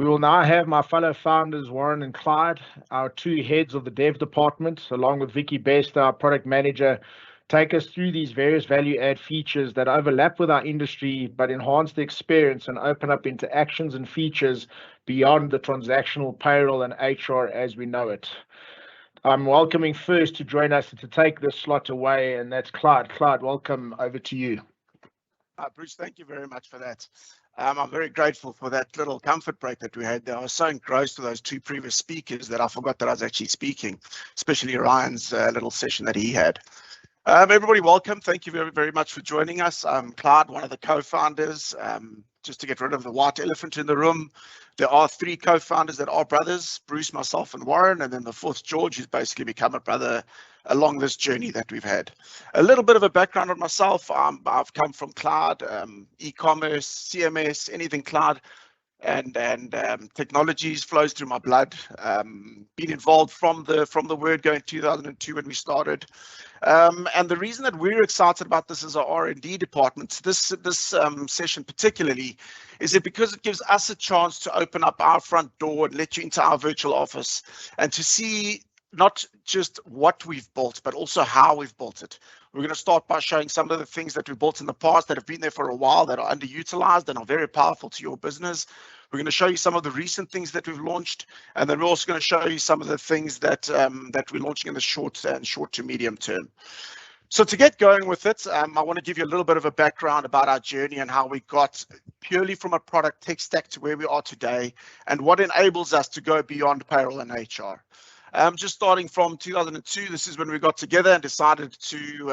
We will now have my fellow founders, Warren and Clyde, our two heads of the dev department, along with Vicky Bester, our product manager, take us through these various value add features that overlap with our industry, but enhance the experience and open up interactions and features beyond the transactional payroll and HR as we know it. I'm welcoming first to join us to take this slot away, and that's Clyde. Clyde, welcome, over to you. Bruce, thank you very much for that. I'm very grateful for that little comfort break that we had there. I was so engrossed with those two previous speakers that I forgot that I was actually speaking, especially Ryan's little session that he had. Everybody, welcome. Thank you very, very much for joining us. I'm Clyde, one of the co-founders. Just to get rid of the white elephant in the room, there are three co-founders that are brothers, Bruce, myself, and Warren, and then the fourth, George, who's basically become a brother along this journey that we've had. A little bit of a background on myself. I've come from cloud, e-commerce, CMS, anything cloud, and technologies flows through my blood. Been involved from the word go in 2002 when we started. And the reason that we're excited about this as our R&D department, this session particularly, is it because it gives us a chance to open up our front door and let you into our virtual office and to see not just what we've built, but also how we've built it. We're going to start by showing some of the things that we've built in the past that have been there for a while, that are underutilized and are very powerful to your business. We're going to show you some of the recent things that we've launched, and then we're also going to show you some of the things that that we're launching in the short to medium term. So to get going with it, I want to give you a little bit of a background about our journey and how we got purely from a product tech stack to where we are today, and what enables us to go beyond payroll and HR. Just starting from 2002, this is when we got together and decided to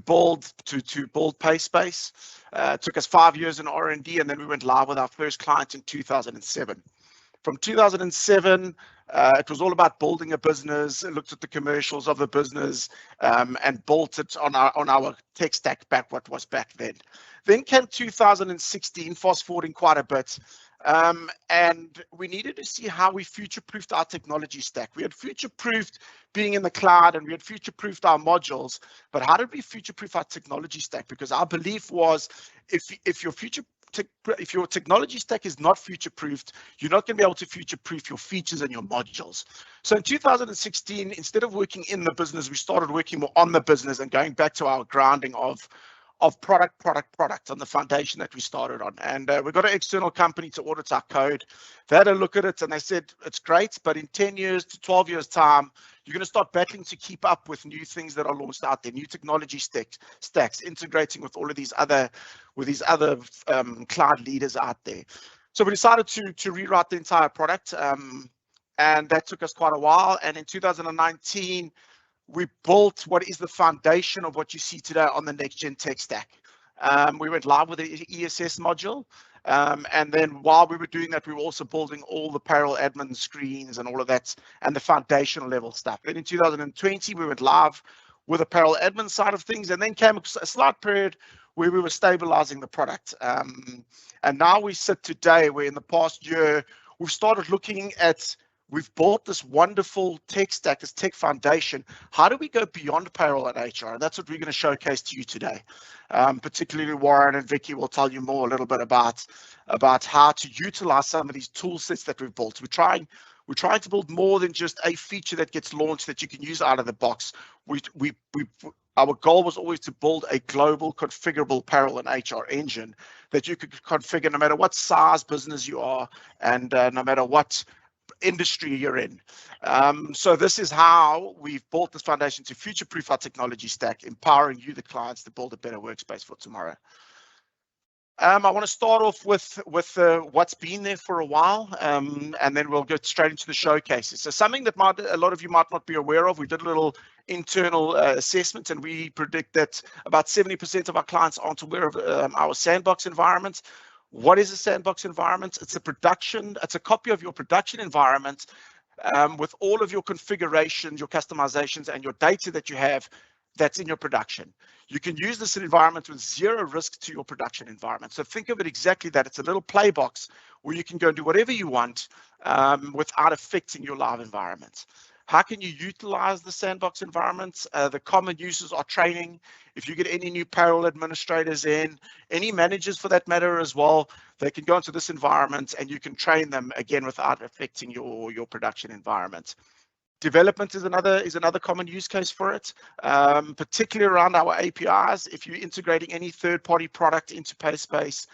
build PaySpace. It took us 5 years in R&D, and then we went live with our first client in 2007. From 2007, it was all about building a business, looked at the commercials of the business, and built it on our tech stack back what was back then. Then came 2016, fast forwarding quite a bit. And we needed to see how we future-proofed our technology stack. We had future-proofed being in the cloud, and we had future-proofed our modules, but how did we future-proof our technology stack? Because our belief was if your technology stack is not future-proofed, you're not going to be able to future-proof your features and your modules. So in 2016, instead of working in the business, we started working more on the business and going back to our grounding of product on the foundation that we started on. And we got an external company to audit our code. They had a look at it and they said, it's great, but in 10 years to 12 years time, you're going to start battling to keep up with new things that are launched out there, new technology stacks, integrating with all of these other cloud leaders out there. So we decided to rewrite the entire product, and that took us quite a while. And in 2019, we built what is the foundation of what you see today on the next gen tech stack. We went live with the ESS module. And then while we were doing that, we were also building all the payroll admin screens and all of that and the foundational level stuff. Then in 2020, we went live with the payroll admin side of things, and then came a slight period where we were stabilizing the product. And now we sit today where in the past year, we've started looking at, we've built this wonderful tech stack, this tech foundation. How do we go beyond payroll and HR? And that's what we're going to showcase to you today. Particularly Warren and Vicky will tell you more a little bit about how to utilize some of these tool sets that we've built. We're trying to build more than just a feature that gets launched that you can use out of the box. Our goal was always to build a global configurable payroll and HR engine that you could configure no matter what size business you are and no matter what industry you're in. So this is how we've built this foundation to future-proof our technology stack, empowering you, the clients, to build a better workspace for tomorrow. I want to start off with what's been there for a while, and then we'll get straight into the showcases. So something that a lot of you might not be aware of, we did a little internal assessment, and we predict that about 70% of our clients aren't aware of our sandbox environment. What is a sandbox environment? It's a copy of your production environment with all of your configurations, your customizations, and your data that you have that's in your production. You can use this environment with zero risk to your production environment. So think of it exactly that. It's a little play box where you can go and do whatever you want without affecting your live environment. How can you utilize the sandbox environments? The common uses are training. If you get any new payroll administrators in, any managers for that matter as well, they can go into this environment and you can train them again without affecting your production environment. Development is another common use case for it, particularly around our APIs. If you're integrating any third-party product into PaySpace,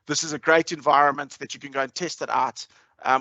this is a great environment that you can go and test it out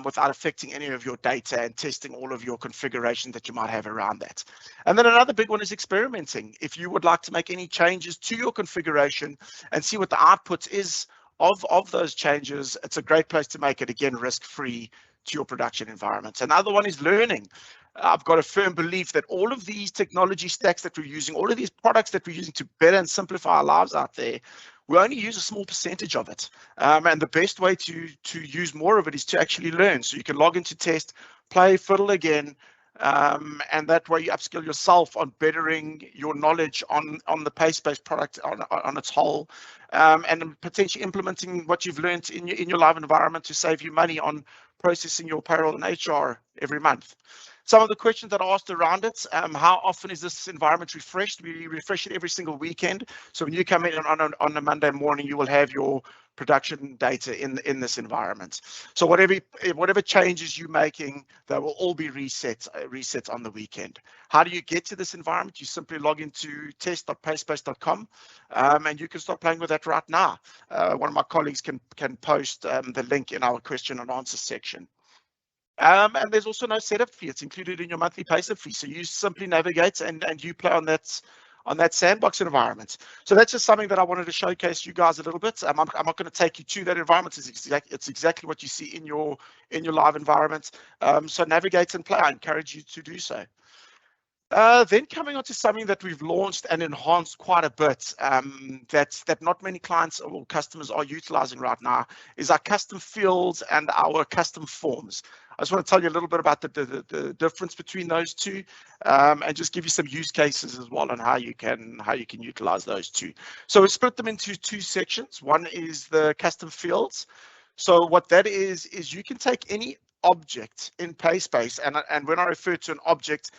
without affecting any of your data and testing all of your configuration that you might have around that. And then another big one is experimenting. If you would like to make any changes to your configuration and see what the output is of those changes, it's a great place to make it, again, risk-free to your production environments. Another one is learning. I've got a firm belief that all of these technology stacks that we're using, all of these products that we're using to better and simplify our lives out there, we only use a small percentage of it. And the best way to use more of it is to actually learn. So you can log into test, play, fiddle again, and that way you upskill yourself on bettering your knowledge on the PaySpace product on its whole, and potentially implementing what you've learned in your live environment to save you money on processing your payroll and HR every month. Some of the questions that are asked around it, how often is this environment refreshed? We refresh it every single weekend. So when you come in on a Monday morning, you will have your production data in this environment. So whatever changes you're making, they will all be reset on the weekend. How do you get to this environment? You simply log into test.payspace.com, and you can start playing with that right now. One of my colleagues can post the link in our question and answer section. And there's also no setup fee. It's included in your monthly payslip fee. So you simply navigate and you play on that sandbox environment. So that's just something that I wanted to showcase you guys a little bit. I'm not going to take you to that environment. It's exactly what you see in your live environment. So navigate and play. I encourage you to do so. Then coming on to something that we've launched and enhanced quite a bit, that not many clients or customers are utilizing right now, is our custom fields and our custom forms. I just want to tell you a little bit about the difference between those two, and just give you some use cases as well on how you can utilize those two. So we split them into two sections. One is the custom fields. So what that is you can take any object in PaySpace, and when I refer to an object,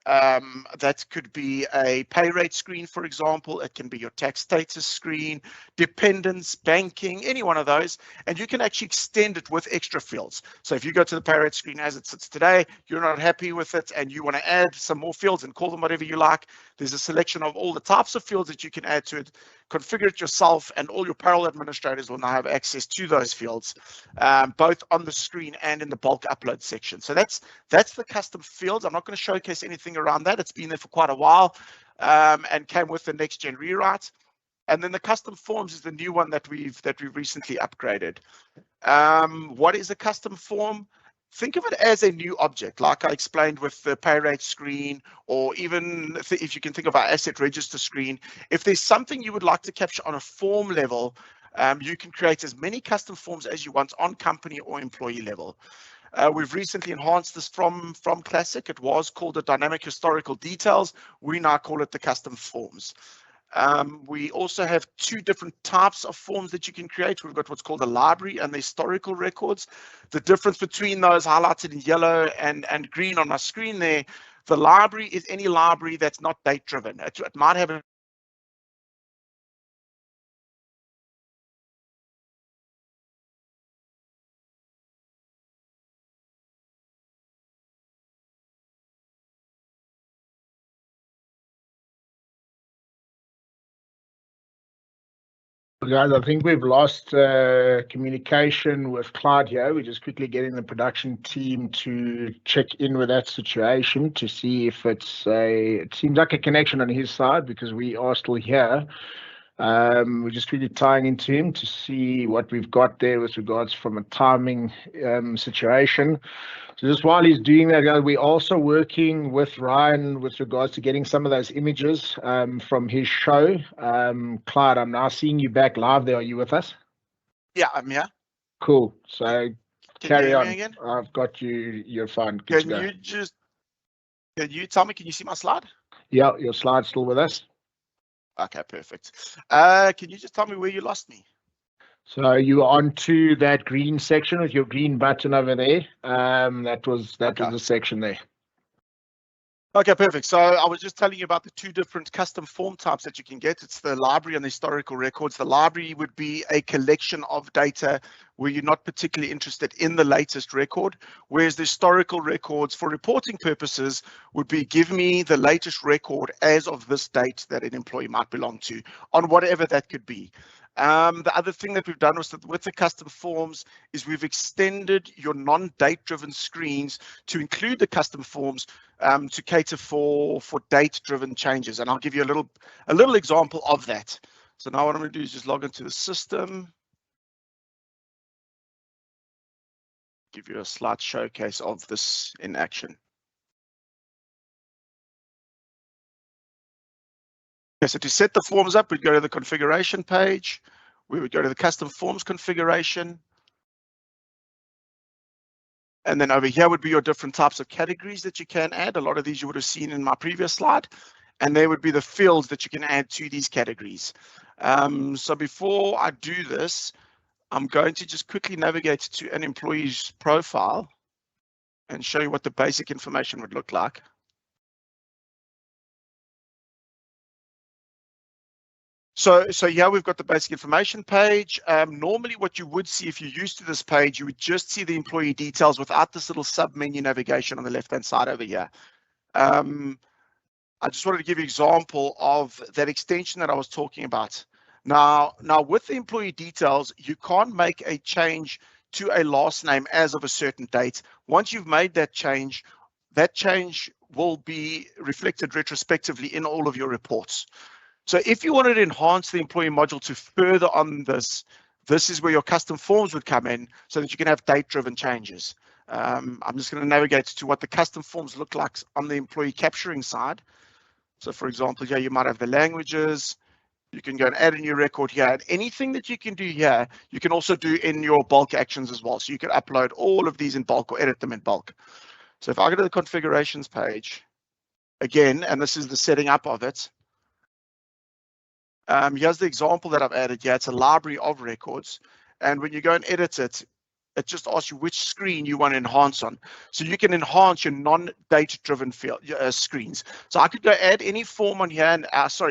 that could be a pay rate screen, for example. It can be your tax status screen, dependents, banking, any one of those. And you can actually extend it with extra fields. So if you go to the pay rate screen as it sits today, you're not happy with it and you want to add some more fields and call them whatever you like, there's a selection of all the types of fields that you can add to it. Configure it yourself, and all your payroll administrators will now have access to those fields, both on the screen and in the bulk upload section. So that's the custom fields. I'm not going to showcase anything around that. It's been there for quite a while, and came with the next gen rewrite. And then the custom forms is the new one that we've recently upgraded. What is a custom form? Think of it as a new object, like I explained with the pay rate screen, or even if you can think of our asset register screen. If there's something you would like to capture on a form level, you can create as many custom forms as you want on company or employee level. We've recently enhanced this from Classic. It was called the dynamic historical details. We now call it the custom forms. We also have two different types of forms that you can create. We've got what's called a library and the historical records. The difference between those highlighted in yellow and green on my screen there, the library is any library that's not date driven. It might have a Guys, I think we've lost communication with Clyde here. We're just quickly getting the production team to check in with that situation to see if it seems like a connection on his side, because we are still here. We're just really tying into him to see what we've got there with regards from a timing situation. So just while he's doing that, guys, we're also working with Ryan with regards to getting some of those images from his show. Clyde, I'm now seeing you back live there. Are you with us? Yeah, I'm here. Cool. So carry on. Again? I've got you. You're fine. Can you tell me, can you see my slide? Yeah, your slide's still with us. Okay, perfect. Can you just tell me where you lost me? So you are onto that green section with your green button over there. That was the section there. Okay, perfect. So I was just telling you about the two different custom form types that you can get. It's the library and the historical records. The library would be a collection of data where you're not particularly interested in the latest record, whereas the historical records for reporting purposes would be give me the latest record as of this date that an employee might belong to on whatever that could be. The other thing that we've done was that with the custom forms is we've extended your non-date driven screens to include the custom forms to cater for date-driven changes, and I'll give you a little example of that. So now what I'm going to do is just log into the system, give you a slight showcase of this in action. Okay, so to set the forms up, we'd go to the configuration page. We would go to the custom forms configuration. And then over here would be your different types of categories that you can add. A lot of these you would have seen in my previous slide. And there would be the fields that you can add to these categories. So before I do this, I'm going to just quickly navigate to an employee's profile and show you what the basic information would look like. So here we've got the basic information page. Normally what you would see if you're used to this page, you would just see the employee details without this little sub-menu navigation on the left-hand side over here. I just wanted to give you an example of that extension that I was talking about. Now with the employee details, you can't make a change to a last name as of a certain date. Once you've made that change will be reflected retrospectively in all of your reports. So if you wanted to enhance the employee module to further on this is where your custom forms would come in so that you can have date-driven changes. I'm just going to navigate to what the custom forms look like on the employee capturing side. So for example, here you might have the languages. You can go and add a new record here. And anything that you can do here, you can also do in your bulk actions as well. So you can upload all of these in bulk or edit them in bulk. So if I go to the configurations page again, and this is the setting up of it. Here's the example that I've added here. It's a library of records. And when you go and edit it, it just asks you which screen you want to enhance on. So you can enhance your non-date driven field screens. So I could go add any form on here, and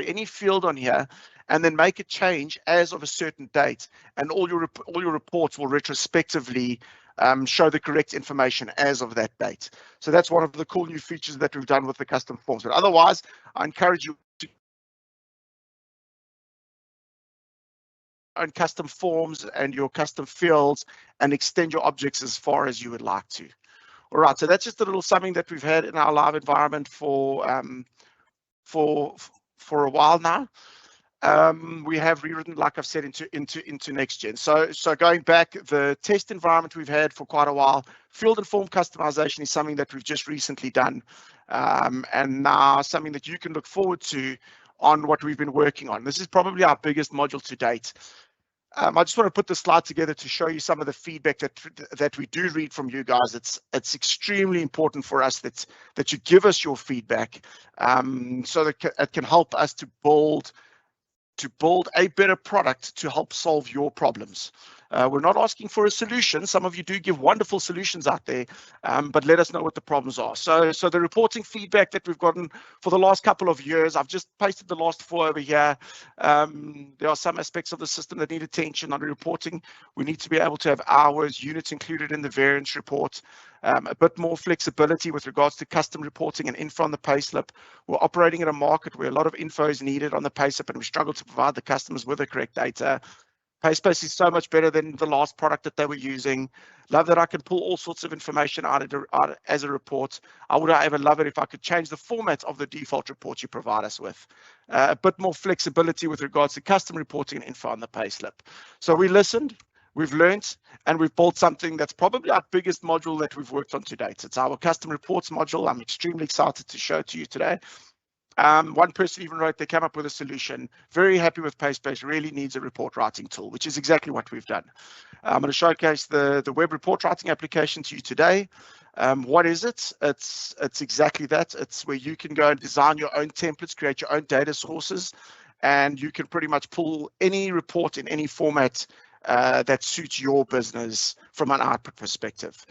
any field on here, and then make a change as of a certain date. And all your reports will retrospectively show the correct information as of that date. So that's one of the cool new features that we've done with the custom forms. But otherwise, I encourage you to own custom forms and your custom fields and extend your objects as far as you would like to. All right, so that's just a little something that we've had in our live environment for a while now. We have rewritten, like I've said, into next gen. So going back, the test environment we've had for quite a while. Field and form customization is something that we've just recently done, and now something that you can look forward to on what we've been working on. This is probably our biggest module to date. I just want to put the slide together to show you some of the feedback that we do read from you guys. It's extremely important for us that you give us your feedback, so that it can help us to build a better product to help solve your problems. We're not asking for a solution. Some of you do give wonderful solutions out there, but let us know what the problems are. So the reporting feedback that we've gotten for the last couple of years, I've just pasted the last 4 over here. There are some aspects of the system that need attention on reporting. We need to be able to have hours, units included in the variance report, a bit more flexibility with regards to custom reporting and info on the payslip. We're operating in a market where a lot of info is needed on the payslip, and we struggle to provide the customers with the correct data. PaySpace is so much better than the last product that they were using. Love that I can pull all sorts of information out as a report. I would ever love it if I could change the format of the default report you provide us with. A bit more flexibility with regards to custom reporting and info on the payslip. So we listened, we've learned, and we've built something that's probably our biggest module that we've worked on to date. It's our custom reports module. I'm extremely excited to show it to you today. One person even wrote they came up with a solution. Very happy with PaySpace, really needs a report writing tool, which is exactly what we've done. I'm going to showcase the web report writing application to you today. What is it? It's exactly that. It's where you can go and design your own templates, create your own data sources, and you can pretty much pull any report in any format that suits your business from an output perspective.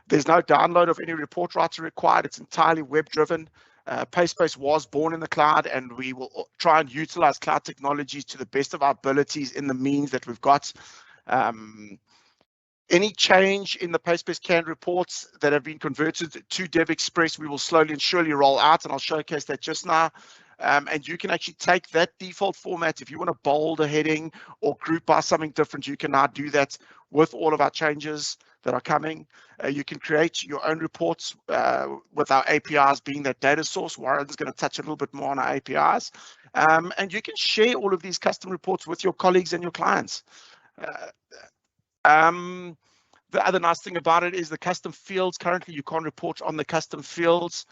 There's no download of any report writer required. It's entirely web driven. PaySpace was born in the cloud, and we will try and utilize cloud technologies to the best of our abilities in the means that we've got. Any change in the PaySpace canned reports that have been converted to DevExpress, we will slowly and surely roll out, and I'll showcase that just now. And you can actually take that default format. If you want to bold a heading or group by something different, you can now do that with all of our changes that are coming. You can create your own reports with our APIs being that data source. Warren's going to touch a little bit more on our APIs. And you can share all of these custom reports with your colleagues and your clients. The other nice thing about it is the custom fields. Currently, you can't report on the custom fields.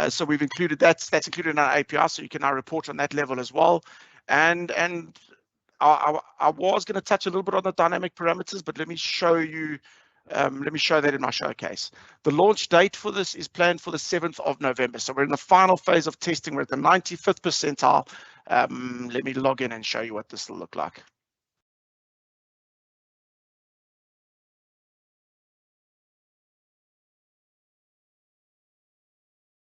So we've included that's included in our API, so you can now report on that level as well. And I was going to touch a little bit on the dynamic parameters, but let me show you. Let me show that in my showcase. The launch date for this is planned for the 7th of November. So we're in the final phase of testing. We're at the 95th percentile. Let me log in and show you what this will look like.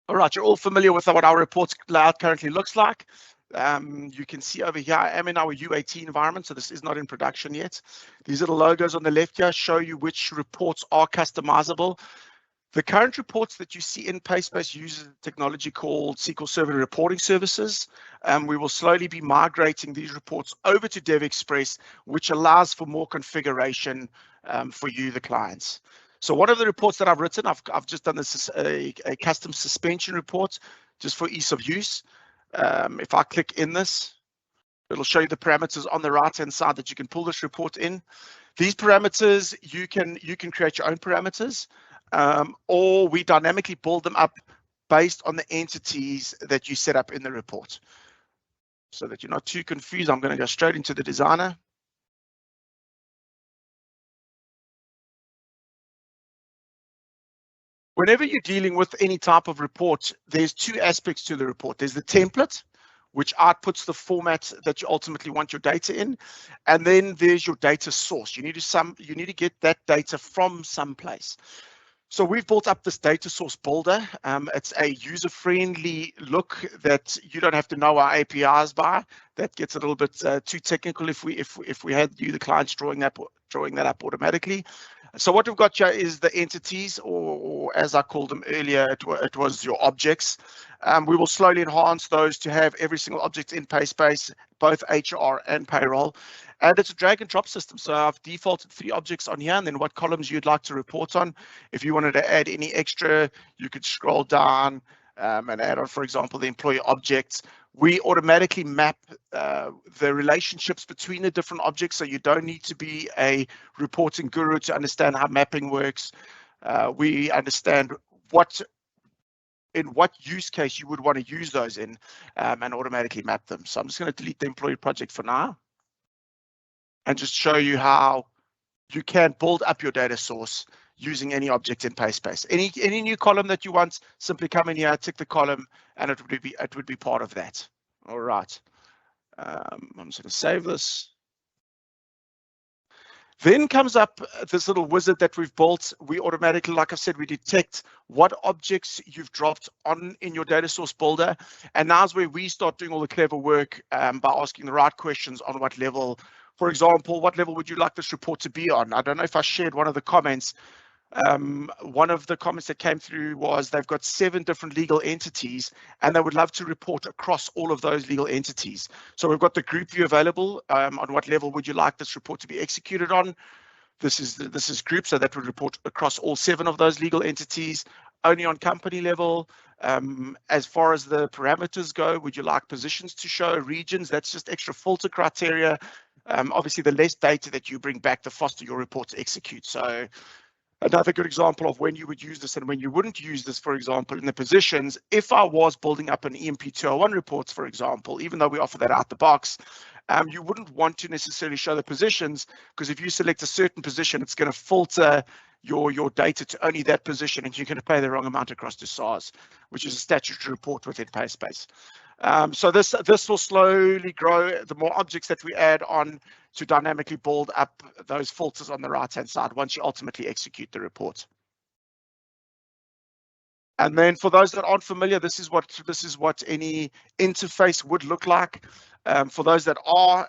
All right, you're all familiar with what our reports cloud currently looks like. You can see over here, I am in our UAT environment, so this is not in production yet. These little logos on the left here show you which reports are customizable. The current reports that you see in PaySpace uses a technology called SQL Server Reporting Services. We will slowly be migrating these reports over to DevExpress, which allows for more configuration for you, the clients. So one of the reports that I've written, I've just done this a custom suspension report just for ease of use. If I click in this, it'll show you the parameters on the right-hand side that you can pull this report in. These parameters, you can create your own parameters, or we dynamically build them up based on the entities that you set up in the report. So that you're not too confused, I'm going to go straight into the designer. Whenever you're dealing with any type of report, there's two aspects to the report. There's the template, which outputs the format that you ultimately want your data in, and then there's your data source. You need to get that data from someplace. So we've built up this data source builder. It's a user-friendly look that you don't have to know our APIs by. That gets a little bit too technical if we had you, the clients, drawing that up automatically. So what we've got here is the entities, or as I called them earlier, it was your objects. We will slowly enhance those to have every single object in PaySpace, both HR and payroll. And it's a drag and drop system. So I've defaulted 3 objects on here, and then what columns you'd like to report on. If you wanted to add any extra, you could scroll down and add on, for example, the employee objects. We automatically map the relationships between the different objects, so you don't need to be a reporting guru to understand how mapping works. We understand in what use case you would want to use those in, and automatically map them. So I'm just going to delete the employee project for now and just show you how you can build up your data source using any object in PaySpace. Any new column that you want, simply come in here, tick the column, and it would be part of that. All right. I'm just going to save this. Then comes up this little wizard that we've built. We automatically, like I said, we detect what objects you've dropped on in your data source builder. And now's where we start doing all the clever work by asking the right questions on what level. For example, what level would you like this report to be on? I don't know if I shared one of the comments. One of the comments that came through was they've got 7 different legal entities and they would love to report across all of those legal entities. So we've got the group view available. On what level would you like this report to be executed on? This is group, so that would report across all 7 of those legal entities. Only on company level. As far as the parameters go, would you like positions to show, regions? That's just extra filter criteria. Obviously, the less data that you bring back, the faster your report to execute. So another good example of when you would use this and when you wouldn't use this, for example, in the positions, if I was building up an EMP 201 report, for example, even though we offer that out the box, you wouldn't want to necessarily show the positions, because if you select a certain position, it's going to filter your data to only that position, and you're going to pay the wrong amount across to SARS, which is a statutory report within PaySpace. So this will slowly grow. The more objects that we add on to dynamically build up those filters on the right-hand side once you ultimately execute the report. And then for those that aren't familiar, this is what any interface would look like. For those that are,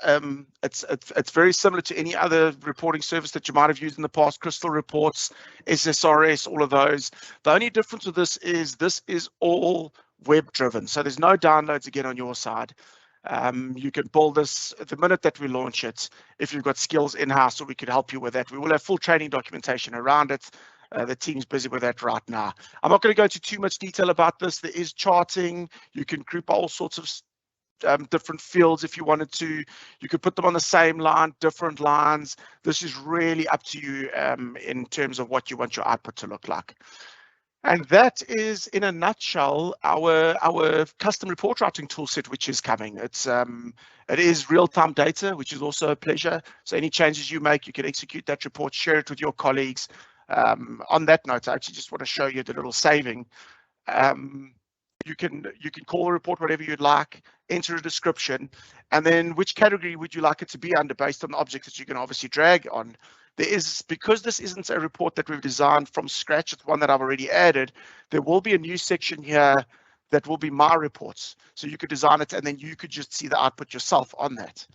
it's very similar to any other reporting service that you might have used in the past, Crystal Reports, SSRS, all of those. The only difference with this is all web driven. So there's no downloads again on your side. You can build this the minute that we launch it. If you've got skills in-house, or we could help you with that. We will have full training documentation around it. The team's busy with that right now. I'm not going to go into too much detail about this. There is charting. You can group all sorts of different fields if you wanted to. You could put them on the same line, different lines. This is really up to you in terms of what you want your output to look like. And that is, in a nutshell, our custom report writing toolset, which is coming. It is real-time data, which is also a pleasure. So any changes you make, you can execute that report, share it with your colleagues. On that note, I actually just want to show you the little saving. You can call the report whatever you'd like, enter a description, and then which category would you like it to be under based on the objects that you can obviously drag on. Because this isn't a report that we've designed from scratch, it's one that I've already added, there will be a new section here that will be my reports. So you could design it and then you could just see the output yourself on that.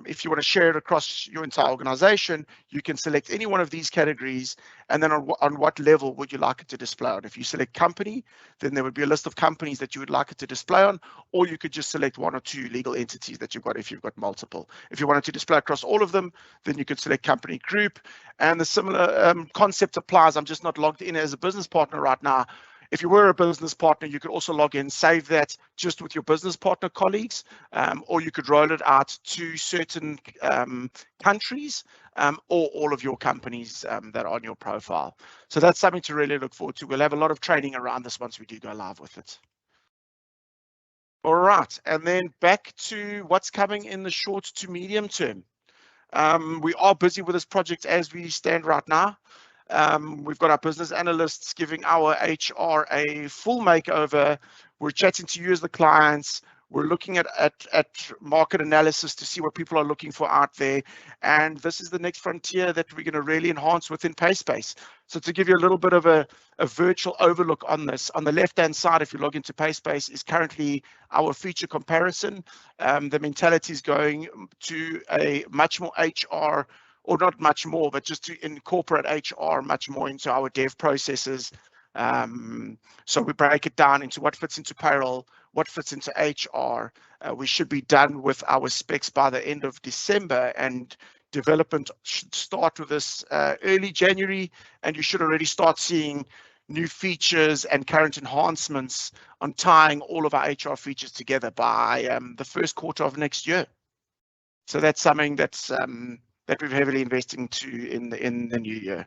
If you want to share it across your entire organization, you can select any one of these categories, and then on what level would you like it to display on. If you select company, then there would be a list of companies that you would like it to display on, or you could just select one or two legal entities that you've got if you've got multiple. If you wanted to display across all of them, then you could select company group, and the similar concept applies. I'm just not logged in as a business partner right now. If you were a business partner, you could also log in, save that just with your business partner colleagues, or you could roll it out to certain countries or all of your companies that are on your profile. So that's something to really look forward to. We'll have a lot of training around this once we do go live with it. All right, and then back to what's coming in the short to medium term. We are busy with this project as we stand right now. We've got our business analysts giving our HR a full makeover. We're chatting to you as the clients. We're looking at market analysis to see what people are looking for out there. And this is the next frontier that we're going to really enhance within PaySpace. So to give you a little bit of a virtual overlook on this, on the left-hand side, if you log into PaySpace, is currently our feature comparison. The mentality is going to a much more HR, or not much more, but just to incorporate HR much more into our dev processes. So we break it down into what fits into payroll, what fits into HR. We should be done with our specs by the end of December, and development should start with this early January, and you should already start seeing new features and current enhancements on tying all of our HR features together by the first quarter of next year. So that's something that's that we're heavily investing to in the new year.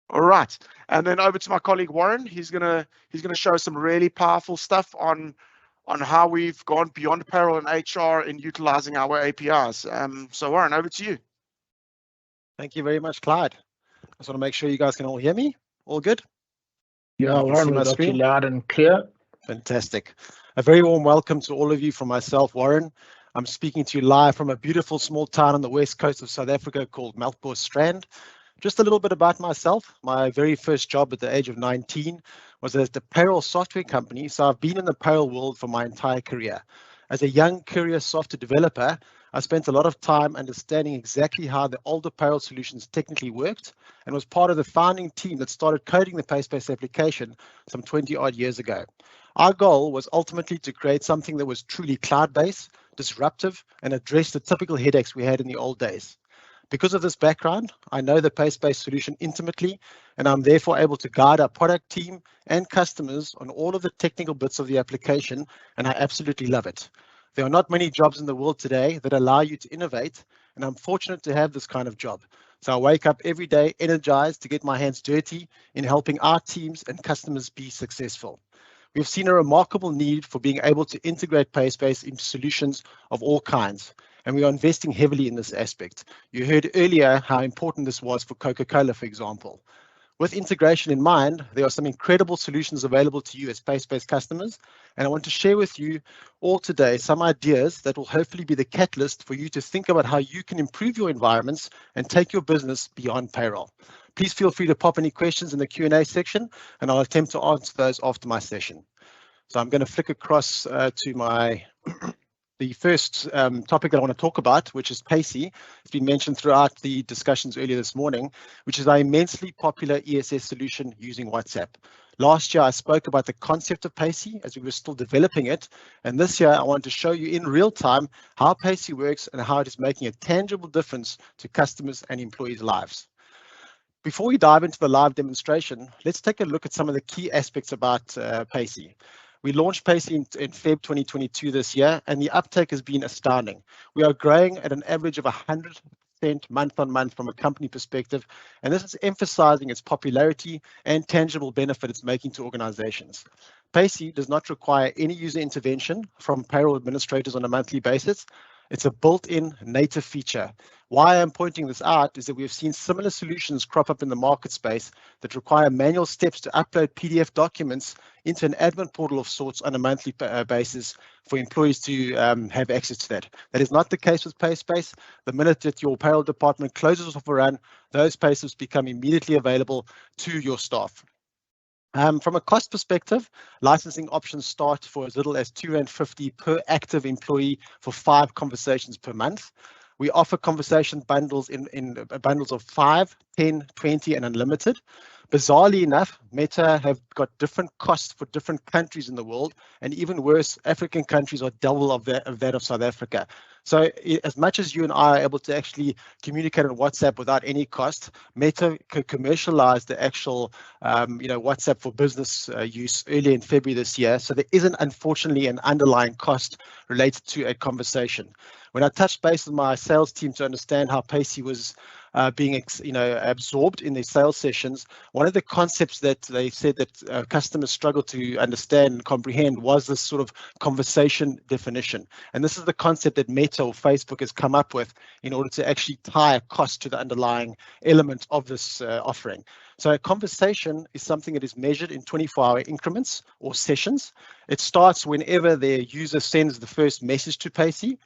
All right, and then over to my colleague Warren. He's gonna show some really powerful stuff on how we've gone beyond payroll and HR in utilizing our APIs. So Warren, over to you. Thank you very much, Clyde. I just want to make sure you guys can all hear me. All good? Yeah, Warren, we've got you loud and clear. Fantastic. A very warm welcome to all of you from myself, Warren. I'm speaking to you live from a beautiful small town on the west coast of South Africa called Melkbos. Just a little bit about myself. My very first job at the age of 19 was at the payroll software company. So I've been in the payroll world for my entire career. As a young, curious software developer, I spent a lot of time understanding exactly how the older payroll solutions technically worked, and was part of the founding team that started coding the PaySpace application some 20 odd years ago. Our goal was ultimately to create something that was truly cloud-based, disruptive, and address the typical headaches we had in the old days. Because of this background, I know the PaySpace solution intimately, and I'm therefore able to guide our product team and customers on all of the technical bits of the application, and I absolutely love it. There are not many jobs in the world today that allow you to innovate, and I'm fortunate to have this kind of job. So I wake up every day energized to get my hands dirty in helping our teams and customers be successful. We've seen a remarkable need for being able to integrate PaySpace into solutions of all kinds, and we are investing heavily in this aspect. You heard earlier how important this was for Coca-Cola, for example. With integration in mind, there are some incredible solutions available to you as PaySpace customers, and I want to share with you all today some ideas that will hopefully be the catalyst for you to think about how you can improve your environments and take your business beyond payroll. Please feel free to pop any questions in the Q&A section, and I'll attempt to answer those after my session. So I'm going to flick across to my the first topic that I want to talk about, which is Payce. It's been mentioned throughout the discussions earlier this morning, which is our immensely popular ESS solution using WhatsApp. Last year, I spoke about the concept of Payce as we were still developing it. And this year, I want to show you in real time how Payce works and how it is making a tangible difference to customers and employees' lives. Before we dive into the live demonstration, let's take a look at some of the key aspects about Payce. We launched Payce in Feb 2022 this year, and the uptake has been astounding. We are growing at an average of 100% month on month from a company perspective, and this is emphasizing its popularity and tangible benefit it's making to organizations. Payce does not require any user intervention from payroll administrators on a monthly basis. It's a built-in native feature. Why I'm pointing this out is that we've seen similar solutions crop up in the market space that require manual steps to upload PDF documents into an admin portal of sorts on a monthly basis for employees to have access to that. That is not the case with PaySpace. The minute that your payroll department closes off a run, those payslips become immediately available to your staff. From a cost perspective, licensing options start for as little as R2.50 per active employee for 5 conversations per month. We offer conversation bundles in bundles of 5, 10, 20, and unlimited. Bizarrely enough, Meta have got different costs for different countries in the world, and even worse, African countries are double of that of South Africa. So as much as you and I are able to actually communicate on WhatsApp without any cost, Meta could commercialize the actual WhatsApp for business use early in February this year. So there isn't, unfortunately, an underlying cost related to a conversation. When I touched base with my sales team to understand how Payce was being absorbed in their sales sessions, one of the concepts that they said that customers struggle to understand and comprehend was this sort of conversation definition. And this is the concept that Meta or Facebook has come up with in order to actually tie a cost to the underlying element of this offering. So a conversation is something that is measured in 24-hour increments or sessions. It starts whenever their user sends the first message to Payce.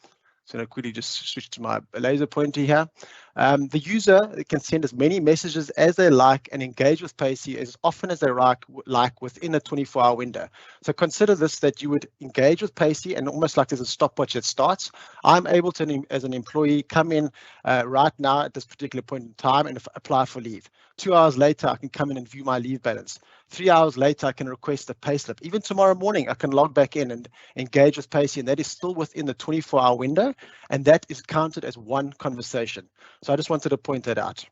So I'll quickly just switch to my laser pointer here. The user can send as many messages as they like and engage with Payce as often as they like within a 24-hour window. So consider this, that you would engage with Payce and almost like there's a stopwatch that starts. I'm able to, as an employee, come in right now at this particular point in time and apply for leave. 2 hours later, I can come in and view my leave balance. 3 hours later, I can request a payslip. Even tomorrow morning, I can log back in and engage with Payce, and that is still within the 24-hour window, and that is counted as one conversation. So I just wanted to point that out.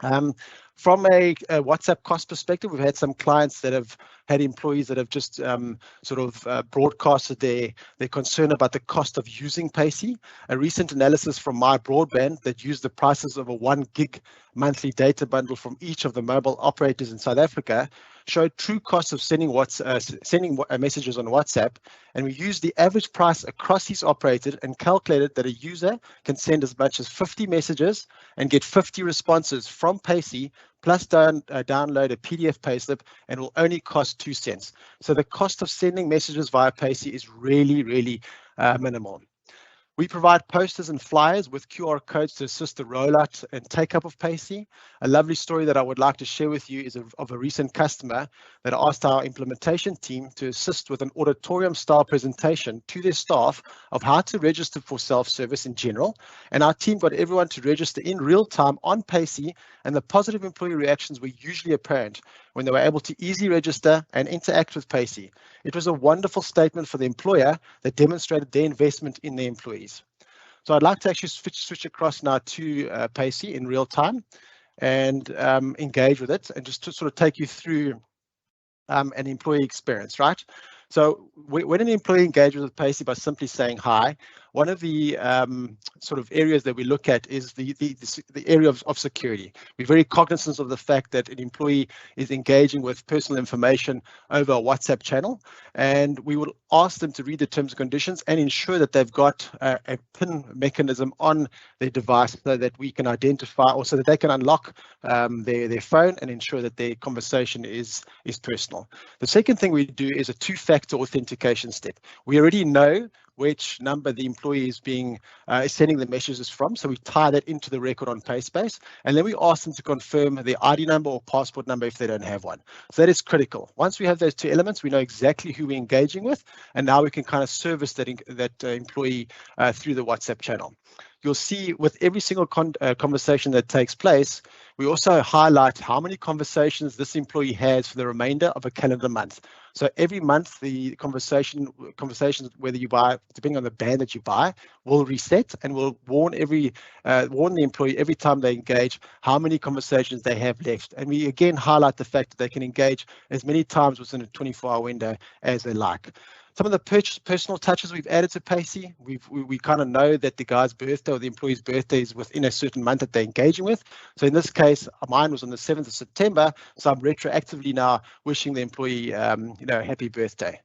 From a WhatsApp cost perspective, we've had some clients that have had employees that have just broadcasted their concern about the cost of using Payce. A recent analysis from My Broadband that used the prices of a 1 gig monthly data bundle from each of the mobile operators in South Africa showed true costs of sending messages on WhatsApp, and we used the average price across these operators and calculated that a user can send as much as 50 messages and get 50 responses from Payce, plus download a PDF payslip, and will only cost 2 cents. So the cost of sending messages via Payce is really, really minimal. We provide posters and flyers with QR codes to assist the rollout and take-up of Payce. A lovely story that I would like to share with you is of a recent customer that asked our implementation team to assist with an auditorium-style presentation to their staff of how to register for self-service in general. And our team got everyone to register in real time on Payce, and the positive employee reactions were usually apparent when they were able to easily register and interact with Payce. It was a wonderful statement for the employer that demonstrated their investment in their employees. So I'd like to actually switch across now to Payce in real time and engage with it, and just to sort of take you through an employee experience, right? So when an employee engages with Payce by simply saying hi, one of the sort of areas that we look at is the area of security. We're very cognizant of the fact that an employee is engaging with personal information over a WhatsApp channel, and we will ask them to read the terms and conditions and ensure that they've got a PIN mechanism on their device so that we can identify, or so that they can unlock their phone and ensure that their conversation is personal. The second thing we do is a two-factor authentication step. We already know which number the employee is sending the messages from, so we tie that into the record on PaySpace, and then we ask them to confirm their ID number or passport number if they don't have one. So that is critical. Once we have those two elements, we know exactly who we're engaging with, and now we can kind of service that employee through the WhatsApp channel. You'll see with every single conversation that takes place, we also highlight how many conversations this employee has for the remainder of a calendar month. So every month, the conversations, whether you buy, depending on the band that you buy, will reset, and will warn the employee every time they engage how many conversations they have left. And we again highlight the fact that they can engage as many times within a 24-hour window as they like. Some of the personal touches we've added to Payce, we kind of know that the guy's birthday or the employee's birthday is within a certain month that they're engaging with. So in this case, mine was on the 7th of September, so I'm retroactively now wishing the employee, happy birthday.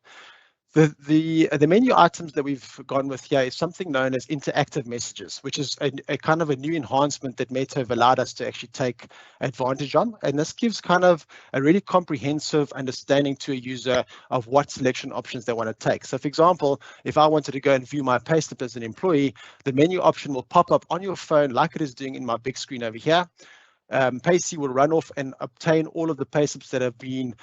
The menu items that we've gone with here is something known as interactive messages, which is a kind of a new enhancement that Meta have allowed us to actually take advantage on. And this gives kind of a really comprehensive understanding to a user of what selection options they want to take. So for example, if I wanted to go and view my payslip as an employee, the menu option will pop up on your phone like it is doing in my big screen over here. Payce will run off and obtain all of the payslips that have been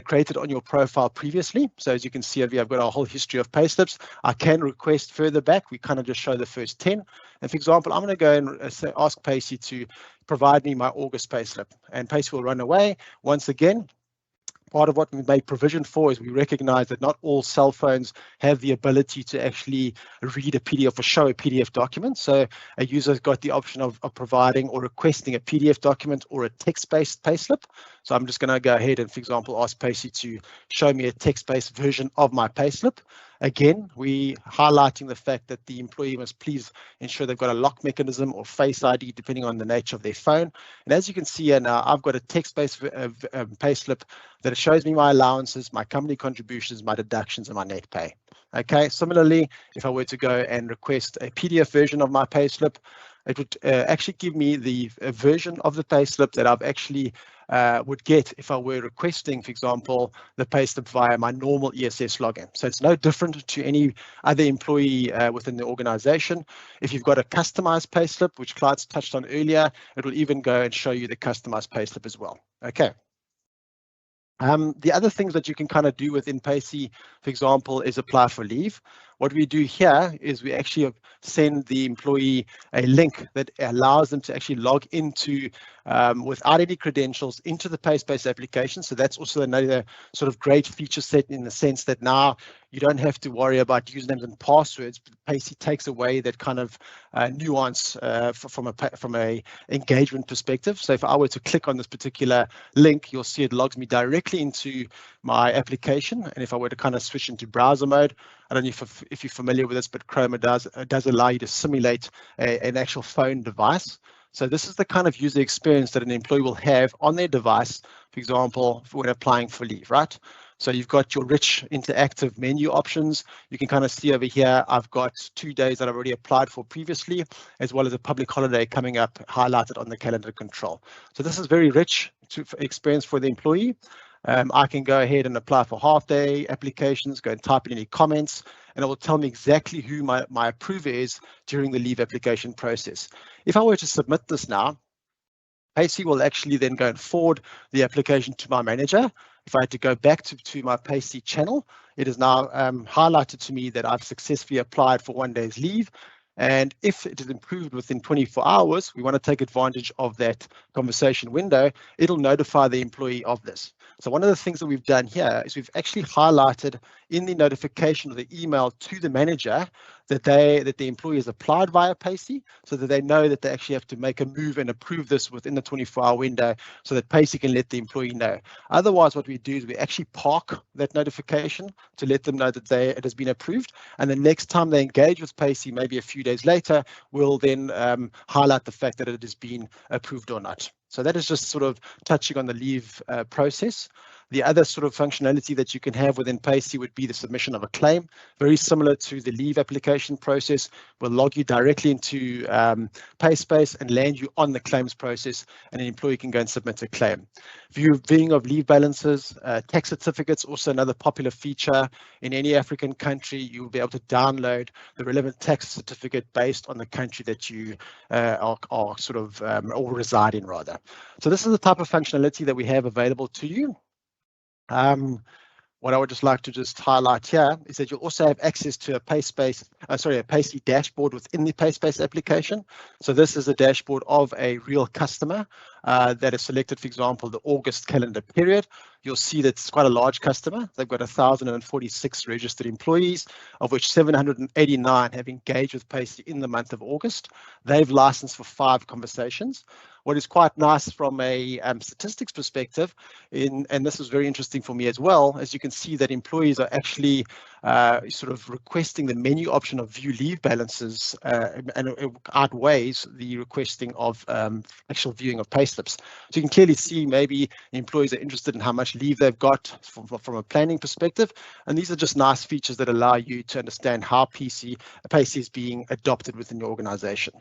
created on your profile previously. So as you can see over here, I've got a whole history of payslips. I can request further back. We kind of just show the first 10. And for example, I'm going to go and ask Payce to provide me my August payslip, and Payce will run away. Once again, part of what we made provision for is we recognize that not all cell phones have the ability to actually read a PDF or show a PDF document. So a user's got the option of providing or requesting a PDF document or a text-based payslip. So I'm just going to go ahead and, for example, ask Payce to show me a text-based version of my payslip. Again, we highlighting the fact that the employee must please ensure they've got a lock mechanism or Face ID, depending on the nature of their phone. And as you can see here now, I've got a text-based payslip that shows me my allowances, my company contributions, my deductions, and my net pay. Okay. Similarly, if I were to go and request a PDF version of my payslip, it would actually give me the version of the payslip that I've actually would get if I were requesting, for example, the payslip via my normal ESS login. So it's no different to any other employee within the organization. If you've got a customized payslip, which Clyde's touched on earlier, it will even go and show you the customized payslip as well. Okay. The other things that you can kind of do within Payce, for example, is apply for leave. What we do here is we actually send the employee a link that allows them to actually log into, without any credentials, into the PaySpace application. So that's also another sort of great feature set in the sense that now you don't have to worry about usernames and passwords. Payce takes away that kind of nuance from a engagement perspective. So if I were to click on this particular link, you'll see it logs me directly into my application. And if I were to kind of switch into browser mode, I don't know if you're familiar with this, but Chrome does allow you to simulate an actual phone device. So this is the kind of user experience that an employee will have on their device, for example, when applying for leave, right? So you've got your rich interactive menu options. You can kind of see over here, I've got 2 days that I've already applied for previously, as well as a public holiday coming up highlighted on the calendar control. So this is very rich experience for the employee. I can go ahead and apply for half-day applications, go and type in any comments, and it will tell me exactly who my approver is during the leave application process. If I were to submit this now, Payce will actually then go and forward the application to my manager. If I had to go back to my Payce channel, it is now highlighted to me that I've successfully applied for 1 day's leave. And if it is improved within 24 hours, we want to take advantage of that conversation window. It'll notify the employee of this. So one of the things that we've done here is we've actually highlighted in the notification of the email to the manager that the employee has applied via Payce, so that they know that they actually have to make a move and approve this within the 24-hour window, so that Payce can let the employee know. Otherwise, what we do is we actually park that notification to let them know that it has been approved, and the next time they engage with Payce, maybe a few days later, we'll then highlight the fact that it has been approved or not. So that is just sort of touching on the leave process. The other sort of functionality that you can have within Payce would be the submission of a claim, very similar to the leave application process. We'll log you directly into PaySpace and land you on the claims process, and an employee can go and submit a claim. Viewing of leave balances, tax certificates, also another popular feature. In any African country, you'll be able to download the relevant tax certificate based on the country that you are sort of or reside in, rather. So this is the type of functionality that we have available to you. What I would just like to just highlight here is that you'll also have access to a PaySpace, a Payce dashboard within the PaySpace application. So this is a dashboard of a real customer that is selected, for example, the August calendar period. You'll see that it's quite a large customer. They've got 1,046 registered employees, of which 789 have engaged with Payce in the month of August. They've licensed for 5 conversations. What is quite nice from a statistics perspective, and this is very interesting for me as well, as you can see that employees are actually sort of requesting the menu option of view leave balances, and it outweighs the requesting of actual viewing of payslips. So you can clearly see maybe employees are interested in how much leave they've got from a planning perspective, and these are just nice features that allow you to understand how Payce is being adopted within your organization.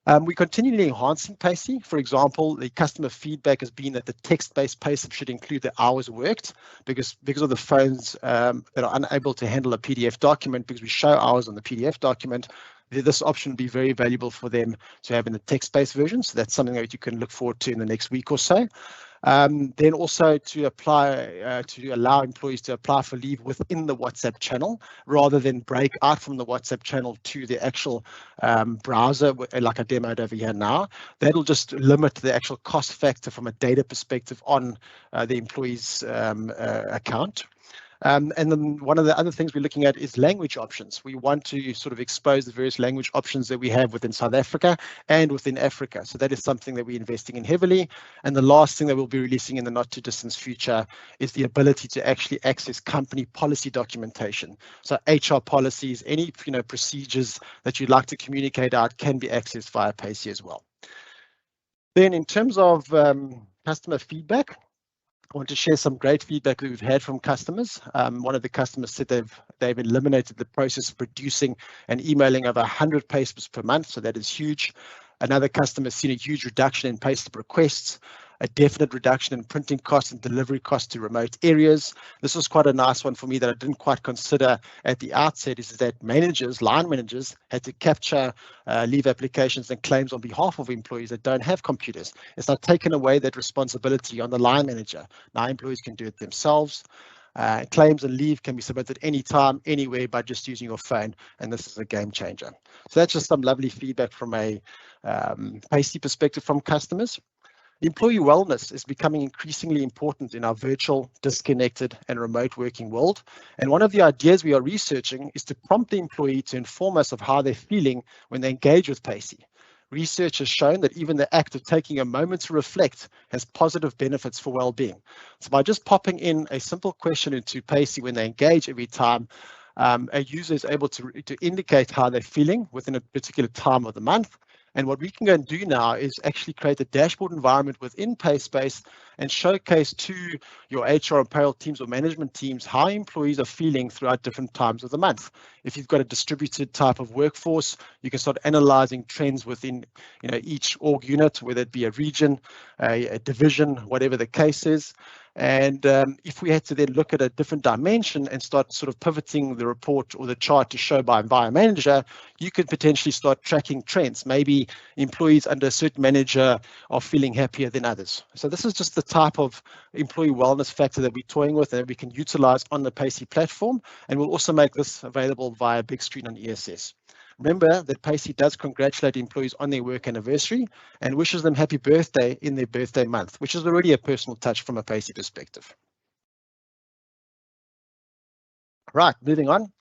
We're continually enhancing Payce. For example, the customer feedback has been that the text-based payslip should include the hours worked, because of the phones that are unable to handle a PDF document, because we show hours on the PDF document. This option would be very valuable for them to have in the text-based version. So that's something that you can look forward to in the next week or so. Then also to allow employees to apply for leave within the WhatsApp channel, rather than break out from the WhatsApp channel to the actual browser, like I demoed over here now. That'll just limit the actual cost factor from a data perspective on the employee's account. And then one of the other things we're looking at is language options. We want to sort of expose the various language options that we have within South Africa and within Africa. So that is something that we're investing in heavily. And the last thing that we'll be releasing in the not too distant future is the ability to actually access company policy documentation. So HR policies, any procedures that you'd like to communicate out can be accessed via Payce as well. Then in terms of customer feedback, I want to share some great feedback that we've had from customers. One of the customers said they've eliminated the process of producing and emailing over 100 payslips per month, so that is huge. Another customer has seen a huge reduction in payslip requests, a definite reduction in printing costs and delivery costs to remote areas. This was quite a nice one for me that I didn't quite consider at the outset, is that line managers had to capture leave applications and claims on behalf of employees that don't have computers. It's not taken away that responsibility on the line manager. Now employees can do it themselves. Claims and leave can be submitted anytime, anywhere by just using your phone, and this is a game changer. So that's just some lovely feedback from a Payce perspective from customers. Employee wellness is becoming increasingly important in our virtual, disconnected, and remote working world. And one of the ideas we are researching is to prompt the employee to inform us of how they're feeling when they engage with Payce. Research has shown that even the act of taking a moment to reflect has positive benefits for well-being. So by just popping in a simple question into Payce when they engage every time, a user is able to indicate how they're feeling within a particular time of the month. And what we can go and do now is actually create a dashboard environment within PaySpace and showcase to your HR and payroll teams or management teams how employees are feeling throughout different times of the month. If you've got a distributed type of workforce, you can start analyzing trends within each org unit, whether it be a region, a division, whatever the case is. And if we had to then look at a different dimension and start sort of pivoting the report or the chart to show by manager, you could potentially start tracking trends. Maybe employees under a certain manager are feeling happier than others. So this is just the type of employee wellness factor that we're toying with and that we can utilize on the Payce platform. And we'll also make this available via big screen on ESS. Remember that Payce does congratulate employees on their work anniversary and wishes them happy birthday in their birthday month, which is already a personal touch from a Payce perspective. Right, moving on.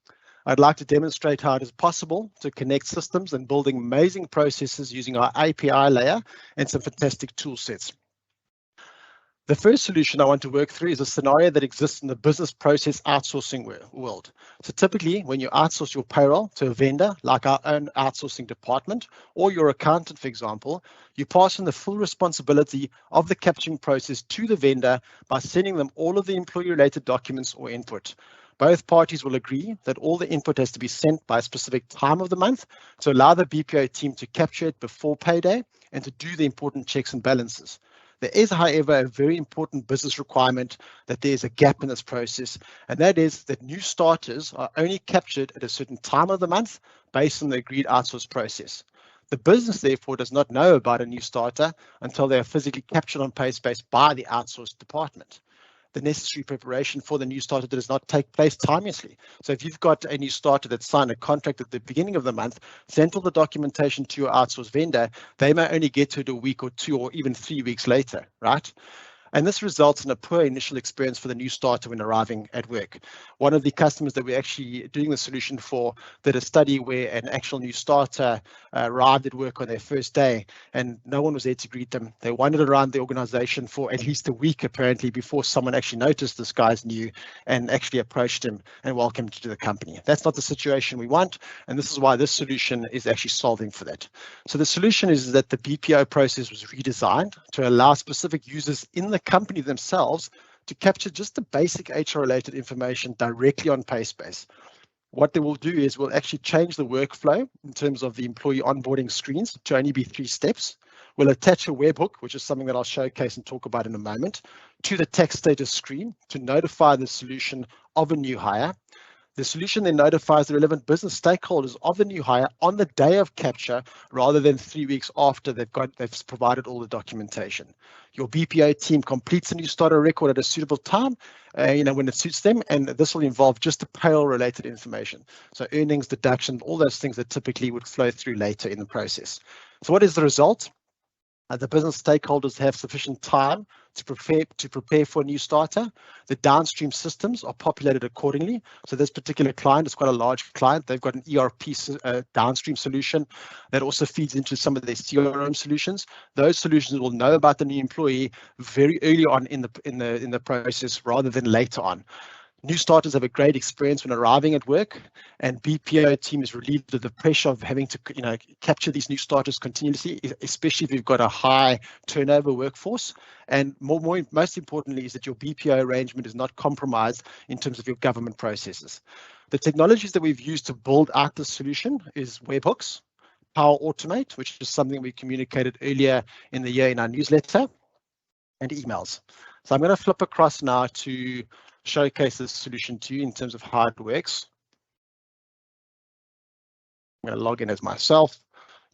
I'd like to demonstrate how it is possible to connect systems and building amazing processes using our API layer and some fantastic tool sets. The first solution I want to work through is a scenario that exists in the business process outsourcing world. So typically, when you outsource your payroll to a vendor, like our own outsourcing department, or your accountant, for example, you pass on the full responsibility of the capturing process to the vendor by sending them all of the employee-related documents or input. Both parties will agree that all the input has to be sent by a specific time of the month to allow the BPO team to capture it before payday and to do the important checks and balances. There is, however, a very important business requirement that there is a gap in this process, and that is that new starters are only captured at a certain time of the month based on the agreed outsource process. The business, therefore, does not know about a new starter until they are physically captured on PaySpace by the outsourced department. The necessary preparation for the new starter does not take place timelessly. So if you've got a new starter that signed a contract at the beginning of the month, send all the documentation to your outsourced vendor, they may only get to it a week or 2 or even 3 weeks later, right? And this results in a poor initial experience for the new starter when arriving at work. One of the customers that we're actually doing the solution for did a study where an actual new starter arrived at work on their first day and no one was there to greet them. They wandered around the organization for at least a week, apparently, before someone actually noticed this guy's new and actually approached him and welcomed him to the company. That's not the situation we want, and this is why this solution is actually solving for that. So the solution is that the BPO process was redesigned to allow specific users in the company themselves to capture just the basic HR related information directly on PaySpace. What they will do is we'll actually change the workflow in terms of the employee onboarding screens to only be 3 steps. We'll attach a webhook, which is something that I'll showcase and talk about in a moment, to the text status screen to notify the solution of a new hire. The solution then notifies the relevant business stakeholders of the new hire on the day of capture rather than 3 weeks after they've provided all the documentation. Your BPO team completes a new starter record at a suitable time, when it suits them, and this will involve just the payroll related information. So earnings, deduction, all those things that typically would flow through later in the process. So what is the result? The business stakeholders have sufficient time to prepare for a new starter. The downstream systems are populated accordingly. So this particular client is quite a large client. They've got an ERP downstream solution that also feeds into some of their CRM solutions. Those solutions will know about the new employee very early on in the process rather than later on. New starters have a great experience when arriving at work, and BPO team is relieved of the pressure of having to, capture these new starters continuously, especially if you've got a high turnover workforce. And most importantly is that your BPO arrangement is not compromised in terms of your government processes. The technologies that we've used to build out this solution is webhooks, Power Automate, which is something we communicated earlier in the year in our newsletter, and emails. So I'm going to flip across now to showcase this solution to you in terms of how it works. I'm going to log in as myself.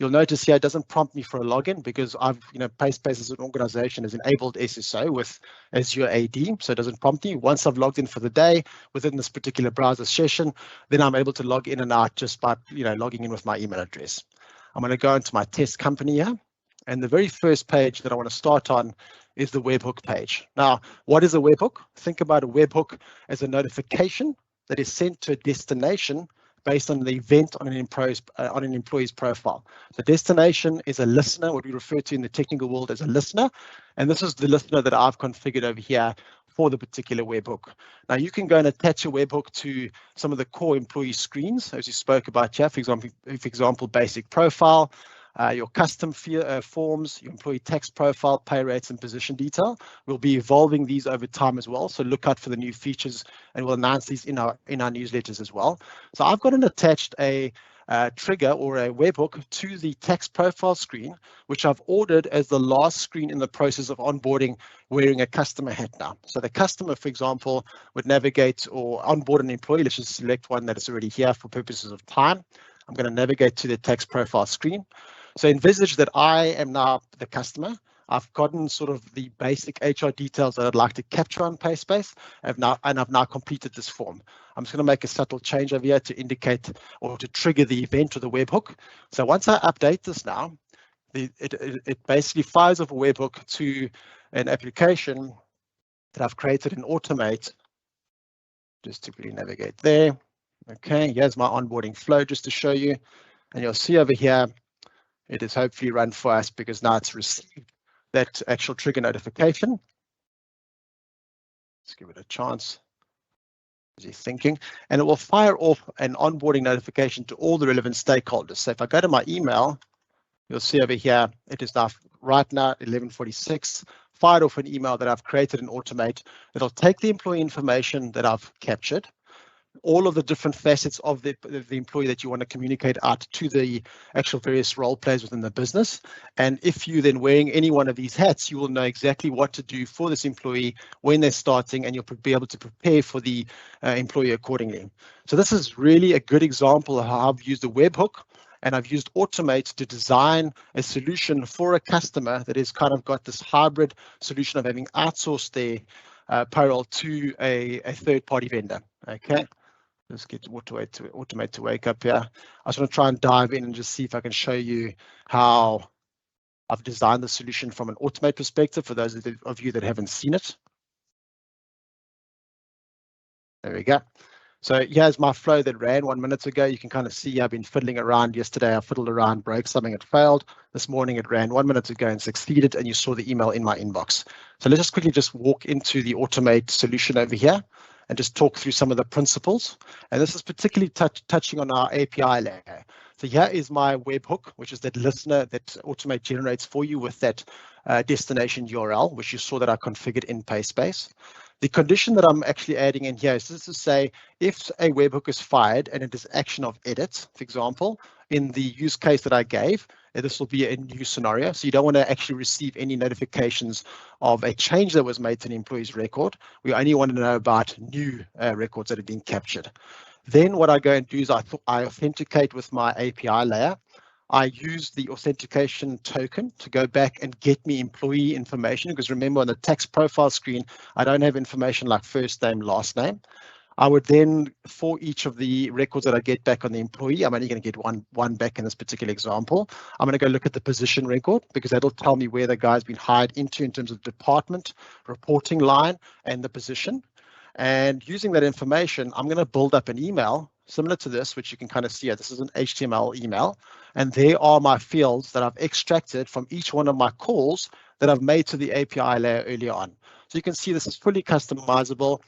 You'll notice here it doesn't prompt me for a login because PaySpace as an organization has enabled SSO with Azure AD, so it doesn't prompt me. Once I've logged in for the day within this particular browser session, then I'm able to log in and out just by logging in with my email address. I'm going to go into my test company here. And the very first page that I want to start on is the webhook page. Now, what is a webhook? Think about a webhook as a notification that is sent to a destination based on the event on an employee's profile. The destination is a listener, what we refer to in the technical world as a listener. And this is the listener that I've configured over here for the particular webhook. Now, you can go and attach a webhook to some of the core employee screens, as you spoke about here, for example, basic profile, your custom forms, your employee tax profile, pay rates, and position detail. We'll be evolving these over time as well, so look out for the new features, and we'll announce these in our newsletters as well. So I've got an attached a trigger or a webhook to the tax profile screen, which I've ordered as the last screen in the process of onboarding wearing a customer hat now. So the customer, for example, would navigate or onboard an employee. Let's just select one that is already here for purposes of time. I'm going to navigate to the tax profile screen. So envisage that I am now the customer. I've gotten sort of the basic HR details that I'd like to capture on PaySpace, and I've now completed this form. I'm just going to make a subtle change over here to indicate or to trigger the event or the webhook. So once I update this now, it basically fires off a webhook to an application that I've created in Automate. Just to really navigate there. Okay, here's my onboarding flow just to show you. And you'll see over here, it is hopefully run for us because now it's received that actual trigger notification. Let's give it a chance. Is he thinking? And it will fire off an onboarding notification to all the relevant stakeholders. So if I go to my email, you'll see over here, it is now right now 11:46, fired off an email that I've created in Automate. It'll take the employee information that I've captured, all of the different facets of the employee that you want to communicate out to the actual various role players within the business. And if you then wearing any one of these hats, you will know exactly what to do for this employee when they're starting, and you'll be able to prepare for the employee accordingly. So this is really a good example of how I've used a webhook, and I've used Automate to design a solution for a customer that has kind of got this hybrid solution of having outsourced their payroll to a third-party vendor. Okay. Let's get Automate to wake up here. I just want to try and dive in and just see if I can show you how I've designed the solution from an Automate perspective for those of you that haven't seen it. There we go. So here's my flow that ran 1 minute ago. You can kind of see I've been fiddling around. Yesterday I fiddled around, broke something, it failed. This morning it ran 1 minute ago and succeeded, and you saw the email in my inbox. So let's just quickly just walk into the Automate solution over here and just talk through some of the principles. And this is particularly touching on our API layer. So here is my webhook, which is that listener that Automate generates for you with that destination URL, which you saw that I configured in PaySpace. The condition that I'm actually adding in here is just to say if a webhook is fired and it is action of edit, for example, in the use case that I gave, this will be a new scenario. So you don't want to actually receive any notifications of a change that was made to an employee's record. We only want to know about new records that have been captured. Then what I go and do is I authenticate with my API layer. I use the authentication token to go back and get me employee information, because remember on the tax profile screen, I don't have information like first name, last name. I would then, for each of the records that I get back on the employee, I'm only going to get one back in this particular example. I'm going to go look at the position record, because that'll tell me where the guy's been hired into in terms of department, reporting line, and the position. And using that information, I'm going to build up an email similar to this, which you can kind of see. This is an HTML email, and there are my fields that I've extracted from each one of my calls that I've made to the API layer earlier on. So you can see this is fully customizable.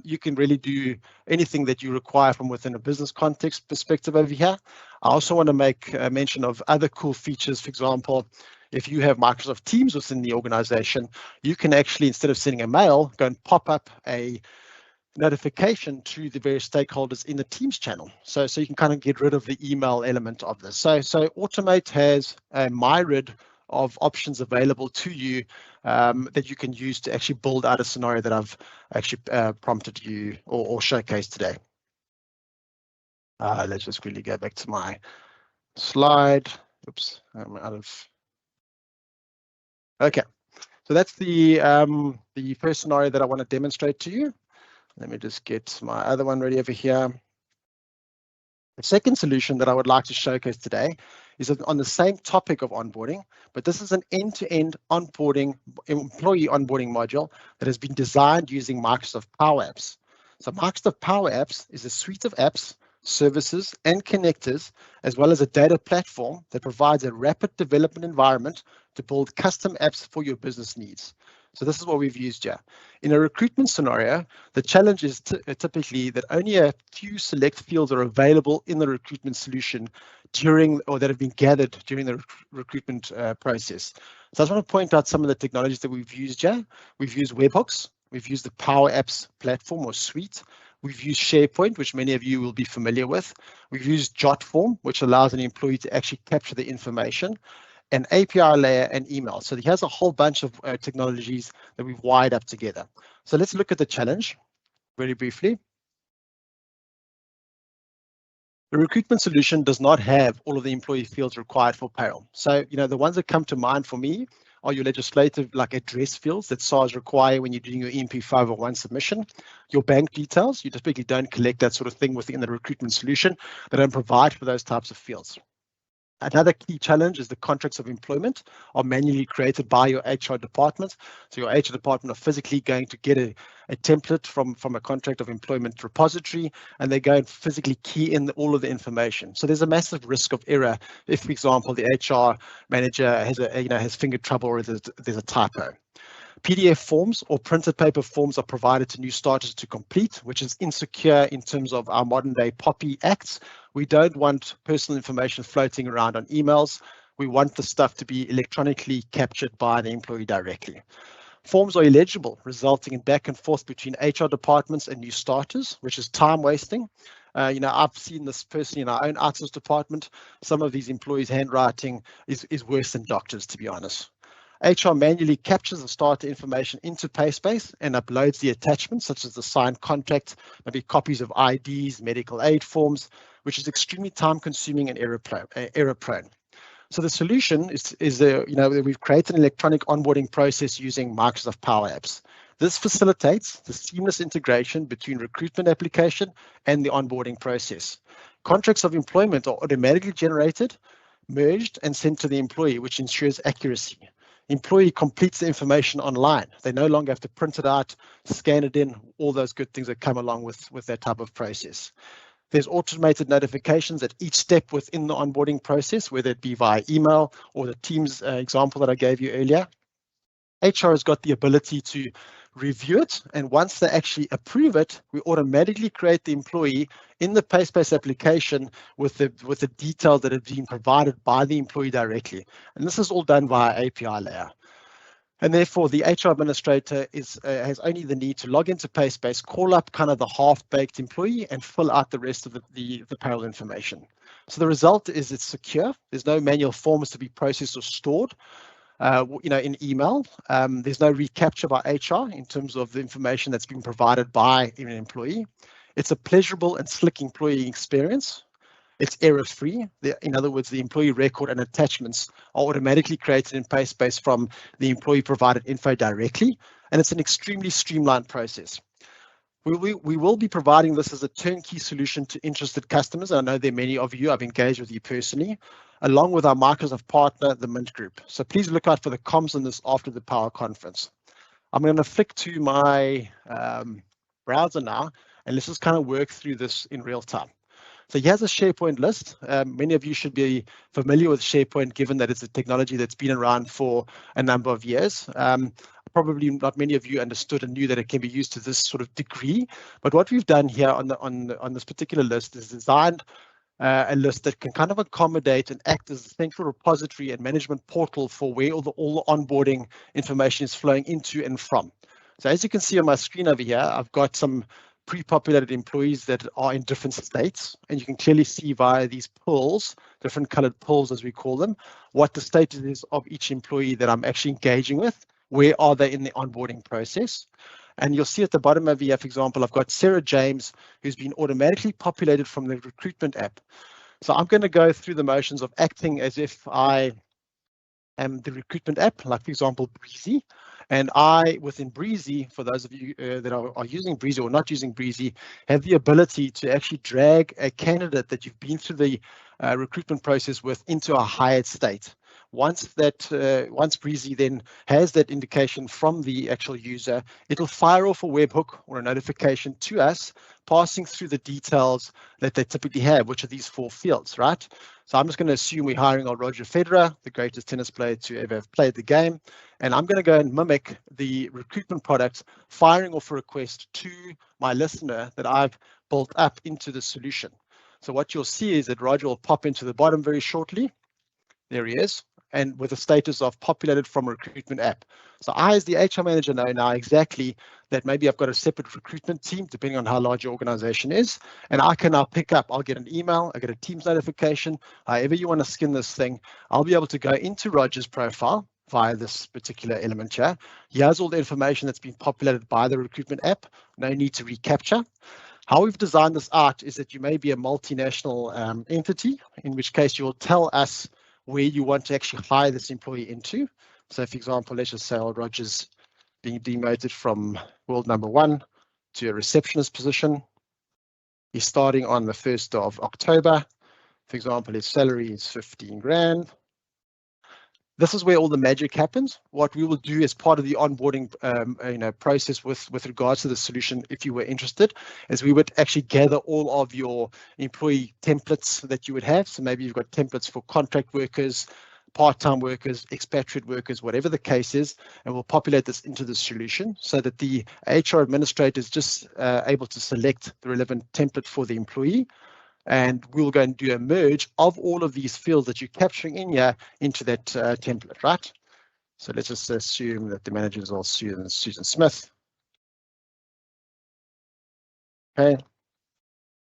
You can really do anything that you require from within a business context perspective over here. I also want to make mention of other cool features. For example, if you have Microsoft Teams within the organization, you can actually, instead of sending a mail, go and pop up a notification to the various stakeholders in the Teams channel. So you can kind of get rid of the email element of this. So Automate has a myriad of options available to you that you can use to actually build out a scenario that I've actually prompted you or showcased today. Let's just quickly go back to my slide. Oops, I'm out of. Okay, so that's the first scenario that I want to demonstrate to you. Let me just get my other one ready over here. The second solution that I would like to showcase today is on the same topic of onboarding, but this is an end-to-end onboarding, employee onboarding module that has been designed using Microsoft Power Apps. So Microsoft Power Apps is a suite of apps, services, and connectors, as well as a data platform that provides a rapid development environment to build custom apps for your business needs. So this is what we've used here. In a recruitment scenario, the challenge is typically that only a few select fields are available in the recruitment solution that have been gathered during the recruitment process. So I just want to point out some of the technologies that we've used here. We've used webhooks. We've used the Power Apps platform or suite. We've used SharePoint, which many of you will be familiar with. We've used JotForm, which allows an employee to actually capture the information, an API layer, and email. So here's a whole bunch of technologies that we've wired up together. So let's look at the challenge very briefly. The recruitment solution does not have all of the employee fields required for payroll. So, the ones that come to mind for me are your legislative, like address fields that SARS require when you're doing your EMP 501 submission. Your bank details, you typically don't collect that sort of thing within the recruitment solution. They don't provide for those types of fields. Another key challenge is the contracts of employment are manually created by your HR department. So your HR department are physically going to get a template from a contract of employment repository, and they go and physically key in all of the information. So there's a massive risk of error if, for example, the HR manager has finger trouble or there's a typo. PDF forms or printed paper forms are provided to new starters to complete, which is insecure in terms of our modern day POPI Acts. We don't want personal information floating around on emails. We want the stuff to be electronically captured by the employee directly. Forms are illegible, resulting in back and forth between HR departments and new starters, which is time wasting. I've seen this personally in our own outsource department. Some of these employees' handwriting is worse than doctors, to be honest. HR manually captures the starter information into PaySpace and uploads the attachments, such as the signed contract, maybe copies of IDs, medical aid forms, which is extremely time-consuming and error-prone. So the solution is we've created an electronic onboarding process using Microsoft Power Apps. This facilitates the seamless integration between recruitment application and the onboarding process. Contracts of employment are automatically generated, merged, and sent to the employee, which ensures accuracy. Employee completes the information online. They no longer have to print it out, scan it in, all those good things that come along with that type of process. There's automated notifications at each step within the onboarding process, whether it be via email or the Teams example that I gave you earlier. HR has got the ability to review it, and once they actually approve it, we automatically create the employee in the PaySpace application with the details that have been provided by the employee directly. And this is all done via API layer. And therefore, the HR administrator has only the need to log into PaySpace, call up kind of the half-baked employee, and fill out the rest of the payroll information. So the result is it's secure. There's no manual forms to be processed or stored. In email. There's no recapture by HR in terms of the information that's been provided by an employee. It's a pleasurable and slick employee experience. It's error-free. In other words, the employee record and attachments are automatically created in PaySpace from the employee-provided info directly, and it's an extremely streamlined process. We will be providing this as a turnkey solution to interested customers. I know there are many of you. I've engaged with you personally, along with our Microsoft partner, the Mint Group. So please look out for the comms on this after the Power Conference. I'm going to flick to my browser now, and let's just kind of work through this in real time. So here's a SharePoint list. Many of you should be familiar with SharePoint, given that it's a technology that's been around for a number of years. Probably not many of you understood and knew that it can be used to this sort of degree. But what we've done here on this particular list is designed a list that can kind of accommodate and act as a central repository and management portal for where all the onboarding information is flowing into and from. So as you can see on my screen over here, I've got some pre-populated employees that are in different states, and you can clearly see via these pools, different colored pools as we call them, what the status is of each employee that I'm actually engaging with. Where are they in the onboarding process? And you'll see at the bottom over here, for example, I've got Sarah James, who's been automatically populated from the recruitment app. So I'm going to go through the motions of acting as if I am the recruitment app, like, for example, Breezy. And I, within Breezy, for those of you that are using Breezy or not using Breezy, have the ability to actually drag a candidate that you've been through the recruitment process with into a hired state. Once Breezy then has that indication from the actual user, it'll fire off a webhook or a notification to us, passing through the details that they typically have, which are these 4 fields, right? So I'm just going to assume we're hiring our Roger Federer, the greatest tennis player to ever have played the game. And I'm going to go and mimic the recruitment product, firing off a request to my listener that I've built up into the solution. So what you'll see is that Roger will pop into the bottom very shortly. There he is. And with a status of populated from a recruitment app. So I, as the HR manager, know now exactly that maybe I've got a separate recruitment team, depending on how large your organization is. And I can now pick up, I'll get an email, I get a Teams notification, however you want to skin this thing. I'll be able to go into Roger's profile via this particular element here. Here's all the information that's been populated by the recruitment app. No need to recapture. How we've designed this out is that you may be a multinational entity, in which case you'll tell us where you want to actually hire this employee into. So for example, let's just say Roger's being demoted from world number 1 to a receptionist position. He's starting on the 1st of October. For example, his salary is 15 grand. This is where all the magic happens. What we will do as part of the onboarding process with regards to the solution, if you were interested, is we would actually gather all of your employee templates that you would have. So maybe you've got templates for contract workers, part-time workers, expatriate workers, whatever the case is, and we'll populate this into the solution so that the HR administrator is just able to select the relevant template for the employee. And we'll go and do a merge of all of these fields that you're capturing in here into that template, right? So let's just assume that the manager is all Susan Smith. Okay.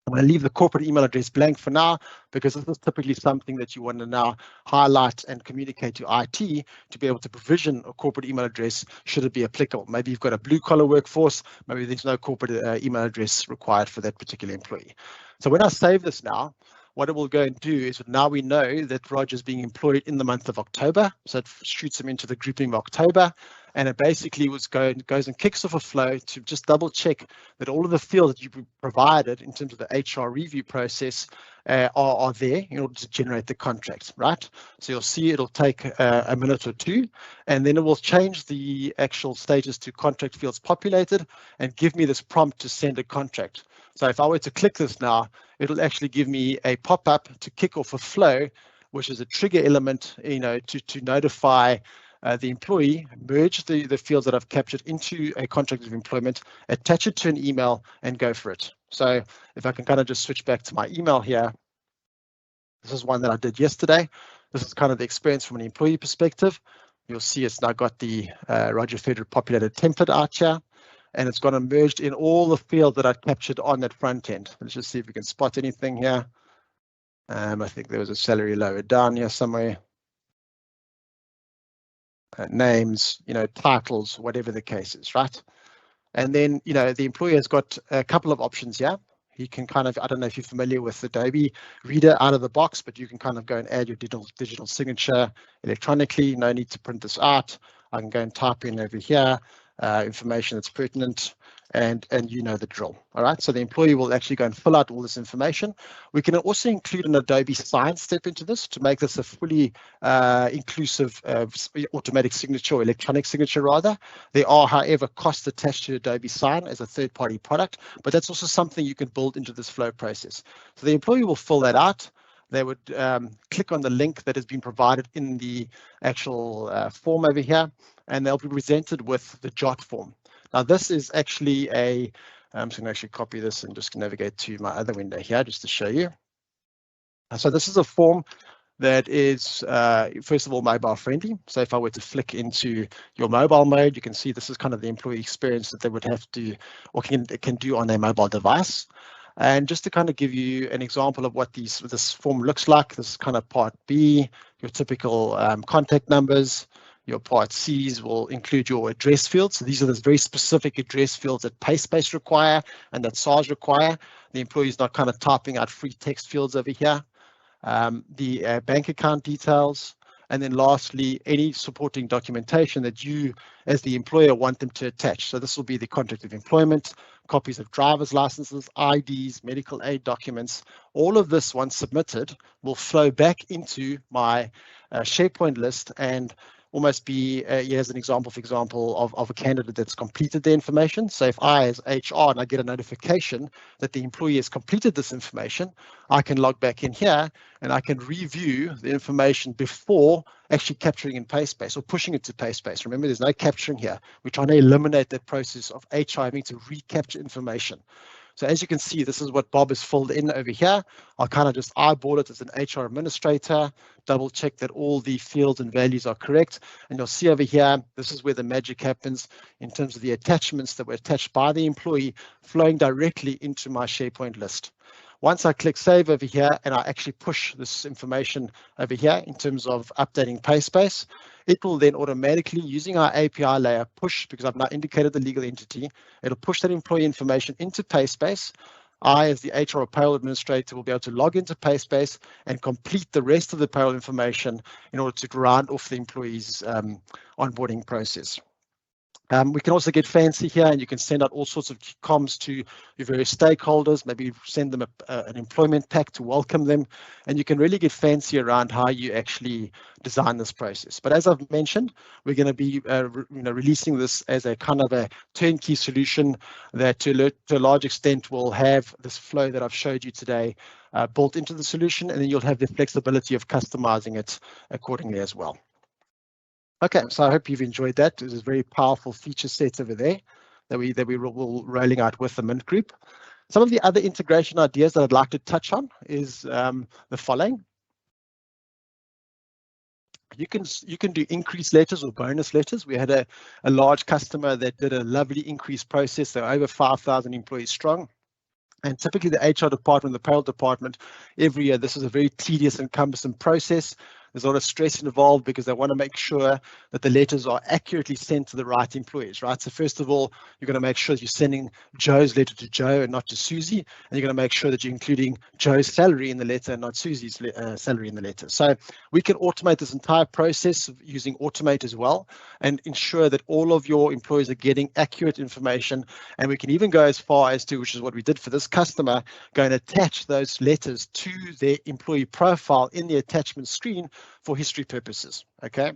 I'm going to leave the corporate email address blank for now, because this is typically something that you want to now highlight and communicate to IT to be able to provision a corporate email address should it be applicable. Maybe you've got a blue collar workforce, maybe there's no corporate email address required for that particular employee. So when I save this now, what it will go and do is now we know that Roger's being employed in the month of October. So it shoots him into the grouping of October. And it basically goes and kicks off a flow to just double check that all of the fields that you provided in terms of the HR review process are there in order to generate the contract, right? So you'll see it'll take a minute or two, and then it will change the actual status to contract fields populated and give me this prompt to send a contract. So if I were to click this now, it'll actually give me a pop-up to kick off a flow, which is a trigger element, to notify the employee, merge the fields that I've captured into a contract of employment, attach it to an email, and go for it. So if I can kind of just switch back to my email here, this is one that I did yesterday. This is kind of the experience from an employee perspective. You'll see it's now got the Roger Federer populated template out here, and it's got to merged in all the fields that I captured on that front end. Let's just see if we can spot anything here. I think there was a salary lower down here somewhere. Names, titles, whatever the case is, right? And then, the employee has got a couple of options here. He can kind of, I don't know if you're familiar with Adobe Reader out of the box, but you can kind of go and add your digital signature electronically. No need to print this out. I can go and type in over here information that's pertinent, and you know the drill. All right, so the employee will actually go and fill out all this information. We can also include an Adobe Sign step into this to make this a fully inclusive automatic signature, or electronic signature rather. There are, however, costs attached to Adobe Sign as a third-party product, but that's also something you can build into this flow process. So the employee will fill that out. They would click on the link that has been provided in the actual form over here, and they'll be presented with the JOT form. Now, this is actually I'm just going to actually copy this and just navigate to my other window here just to show you. So this is a form that is, first of all, mobile friendly. So if I were to flick into your mobile mode, you can see this is kind of the employee experience that they would have to, or can do on their mobile device. And just to kind of give you an example of what this form looks like, this is kind of part B, your typical contact numbers. Your part C's will include your address fields. So these are the very specific address fields that PaySpace require and that SARS require. The employee is not kind of typing out free text fields over here. The bank account details, and then lastly, any supporting documentation that you, as the employer, want them to attach. So this will be the contract of employment, copies of driver's licenses, IDs, medical aid documents. All of this, once submitted, will flow back into my SharePoint list and almost be, here's an example, for example, of a candidate that's completed the information. So if I, as HR, and I get a notification that the employee has completed this information, I can log back in here and I can review the information before actually capturing in PaySpace or pushing it to PaySpace. Remember, there's no capturing here. We're trying to eliminate that process of HR having to recapture information. So as you can see, this is what Bob has filled in over here. I'll kind of just eyeball it as an HR administrator, double check that all the fields and values are correct. And you'll see over here, this is where the magic happens in terms of the attachments that were attached by the employee flowing directly into my SharePoint list. Once I click save over here and I actually push this information over here in terms of updating PaySpace, it will then automatically, using our API layer, push, because I've now indicated the legal entity, it'll push that employee information into PaySpace. I, as the HR or payroll administrator, will be able to log into PaySpace and complete the rest of the payroll information in order to round off the employee's onboarding process. We can also get fancy here, and you can send out all sorts of comms to your various stakeholders, maybe send them an employment pack to welcome them, and you can really get fancy around how you actually design this process. But as I've mentioned, we're going to be releasing this as a kind of a turnkey solution that to a large extent will have this flow that I've showed you today built into the solution, and then you'll have the flexibility of customizing it accordingly as well. Okay, so I hope you've enjoyed that. There's a very powerful feature set over there that we will rolling out with the Mint Group. Some of the other integration ideas that I'd like to touch on is the following. You can do increase letters or bonus letters. We had a large customer that did a lovely increase process. They're over 5,000 employees strong. And typically the HR department, the payroll department, every year, this is a very tedious and cumbersome process. There's a lot of stress involved because they want to make sure that the letters are accurately sent to the right employees, right? So first of all, you're going to make sure you're sending Joe's letter to Joe and not to Susie. And you're going to make sure that you're including Joe's salary in the letter and not Susie's salary in the letter. So we can automate this entire process using Automate as well and ensure that all of your employees are getting accurate information. And we can even go as far as to, which is what we did for this customer, go and attach those letters to their employee profile in the attachment screen for history purposes. Okay.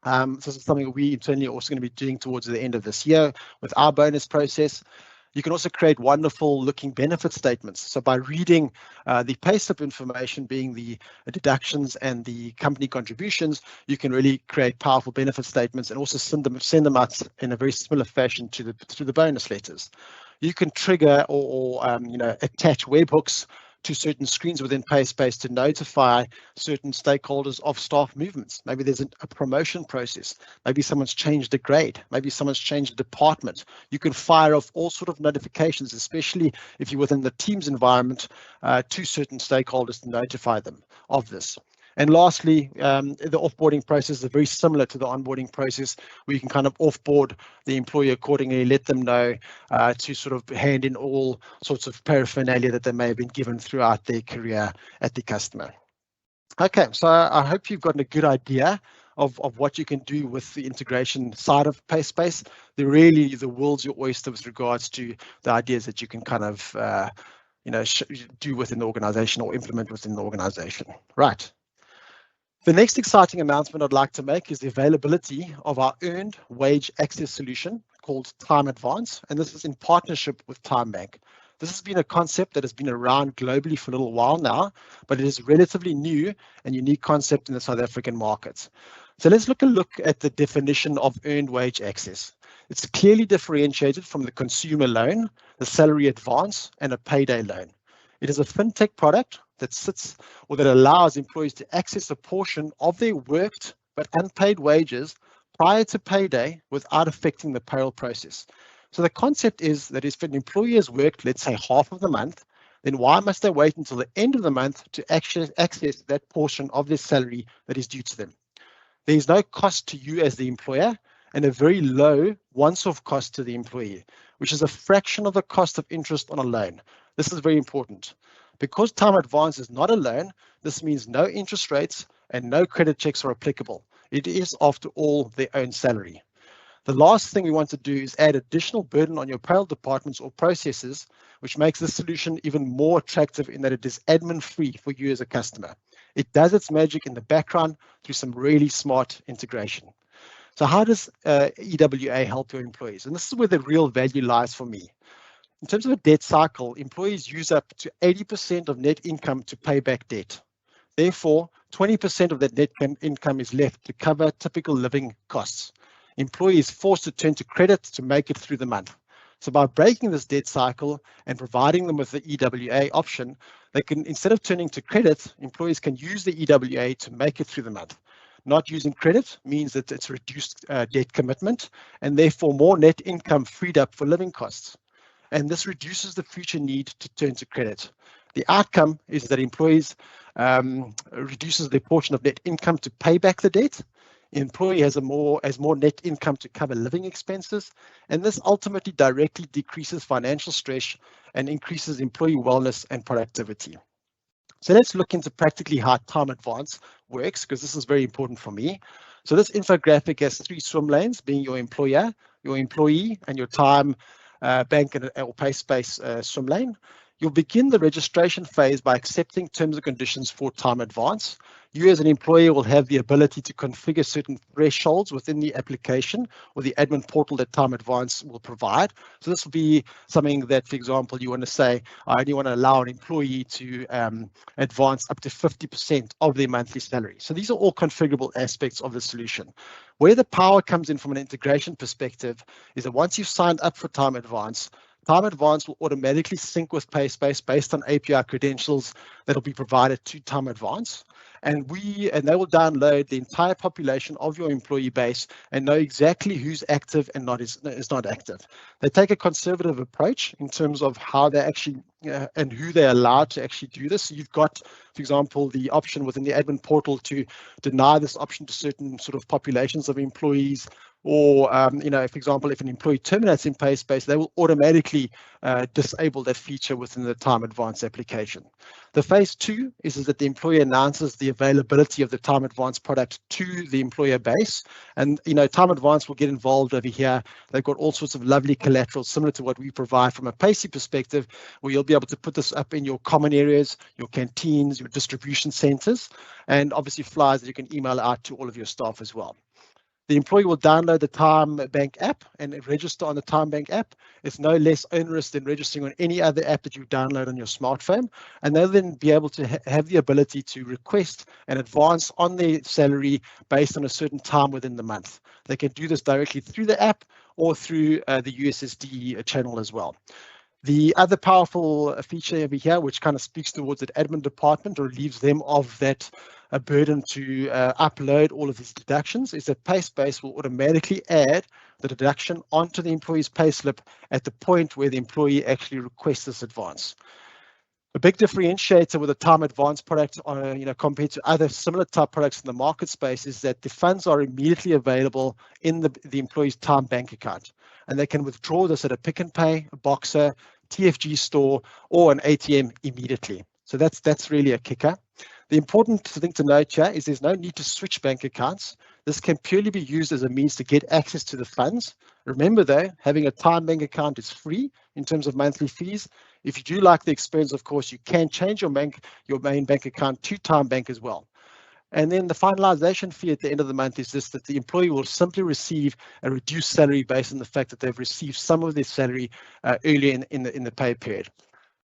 So this is something we internally are also going to be doing towards the end of this year with our bonus process. You can also create wonderful looking benefit statements. So by reading the payslip information being the deductions and the company contributions, you can really create powerful benefit statements and also send them out in a very similar fashion to the bonus letters. You can trigger or attach webhooks to certain screens within PaySpace to notify certain stakeholders of staff movements. Maybe there's a promotion process. Maybe someone's changed a grade. Maybe someone's changed a department. You can fire off all sort of notifications, especially if you're within the Teams environment, to certain stakeholders to notify them of this. And lastly, the offboarding process is very similar to the onboarding process, where you can kind of offboard the employee accordingly, let them know to sort of hand in all sorts of paraphernalia that they may have been given throughout their career at the customer. Okay, so I hope you've gotten a good idea of what you can do with the integration side of PaySpace. The world's your oyster with regards to the ideas that you can kind of do within the organization or implement within the organization. Right. The next exciting announcement I'd like to make is the availability of our earned wage access solution called Time Advance, and this is in partnership with TimeBank. This has been a concept that has been around globally for a little while now, but it is a relatively new and unique concept in the South African market. So let's look at the definition of earned wage access. It's clearly differentiated from the consumer loan, the salary advance, and a payday loan. It is a fintech product that sits or that allows employees to access a portion of their worked but unpaid wages prior to payday without affecting the payroll process. So the concept is that if an employee has worked, let's say half of the month, then why must they wait until the end of the month to access that portion of their salary that is due to them? There is no cost to you as the employer and a very low once-off cost to the employee, which is a fraction of the cost of interest on a loan. This is very important. Because Time Advance is not a loan, this means no interest rates and no credit checks are applicable. It is, after all, their own salary. The last thing we want to do is add additional burden on your payroll departments or processes, which makes this solution even more attractive in that it is admin-free for you as a customer. It does its magic in the background through some really smart integration. So how does EWA help your employees? And this is where the real value lies for me. In terms of a debt cycle, employees use up to 80% of net income to pay back debt. Therefore, 20% of that net income is left to cover typical living costs. Employees forced to turn to credit to make it through the month. So by breaking this debt cycle and providing them with the EWA option, they can, instead of turning to credit, employees can use the EWA to make it through the month. Not using credit means that it's reduced debt commitment and therefore more net income freed up for living costs. And this reduces the future need to turn to credit. The outcome is that employees reduces their portion of net income to pay back the debt. The employee has more net income to cover living expenses, and this ultimately directly decreases financial stress and increases employee wellness and productivity. So let's look into practically how Time Advance works, because this is very important for me. So this infographic has 3 swim lanes, being your employer, your employee and your time bank or PaySpace swim lane. You'll begin the registration phase by accepting terms and conditions for time advance. You as an employer will have the ability to configure certain thresholds within the application or the admin portal that Time Advance will provide. So this will be something that, for example, you want to say, I only want to allow an employee to advance up to 50% of their monthly salary. So these are all configurable aspects of the solution. Where the power comes in from an integration perspective is that once you've signed up for Time Advance will automatically sync with PaySpace based on API credentials that will be provided to Time Advance. And they will download the entire population of your employee base and know exactly who's active and is not active. They take a conservative approach in terms of how they actually and who they're allowed to actually do this. So you've got, for example, the option within the admin portal to deny this option to certain sort of populations of employees. Or, for example, if an employee terminates in PaySpace, they will automatically disable that feature within the Time Advance application. The phase 2 is that the employer announces the availability of the Time Advance product to the employer base. And, Time Advance will get involved over here. They've got all sorts of lovely collateral similar to what we provide from a PaySpace perspective, where you'll be able to put this up in your common areas, your canteens, your distribution centers, and obviously flyers that you can email out to all of your staff as well. The employee will download the Time Bank app and register on the Time Bank app. It's no less onerous than registering on any other app that you download on your smartphone. And they'll then be able to have the ability to request an advance on their salary based on a certain time within the month. They can do this directly through the app or through the USSD channel as well. The other powerful feature over here, which kind of speaks towards that admin department or relieves them of that burden to upload all of these deductions, is that PaySpace will automatically add the deduction onto the employee's payslip at the point where the employee actually requests this advance. A big differentiator with a Time Advance product, compared to other similar type products in the market space, is that the funds are immediately available in the employee's Time Bank account, and they can withdraw this at a Pick n Pay, a Boxer, TFG store, or an ATM immediately. So that's really a kicker. The important thing to note here is there's no need to switch bank accounts. This can purely be used as a means to get access to the funds. Remember though, having a Time Bank account is free in terms of monthly fees. If you do like the experience, of course, you can change your main bank account to Time Bank as well. And then the finalization fee at the end of the month is this, that the employee will simply receive a reduced salary based on the fact that they've received some of their salary early in the pay period.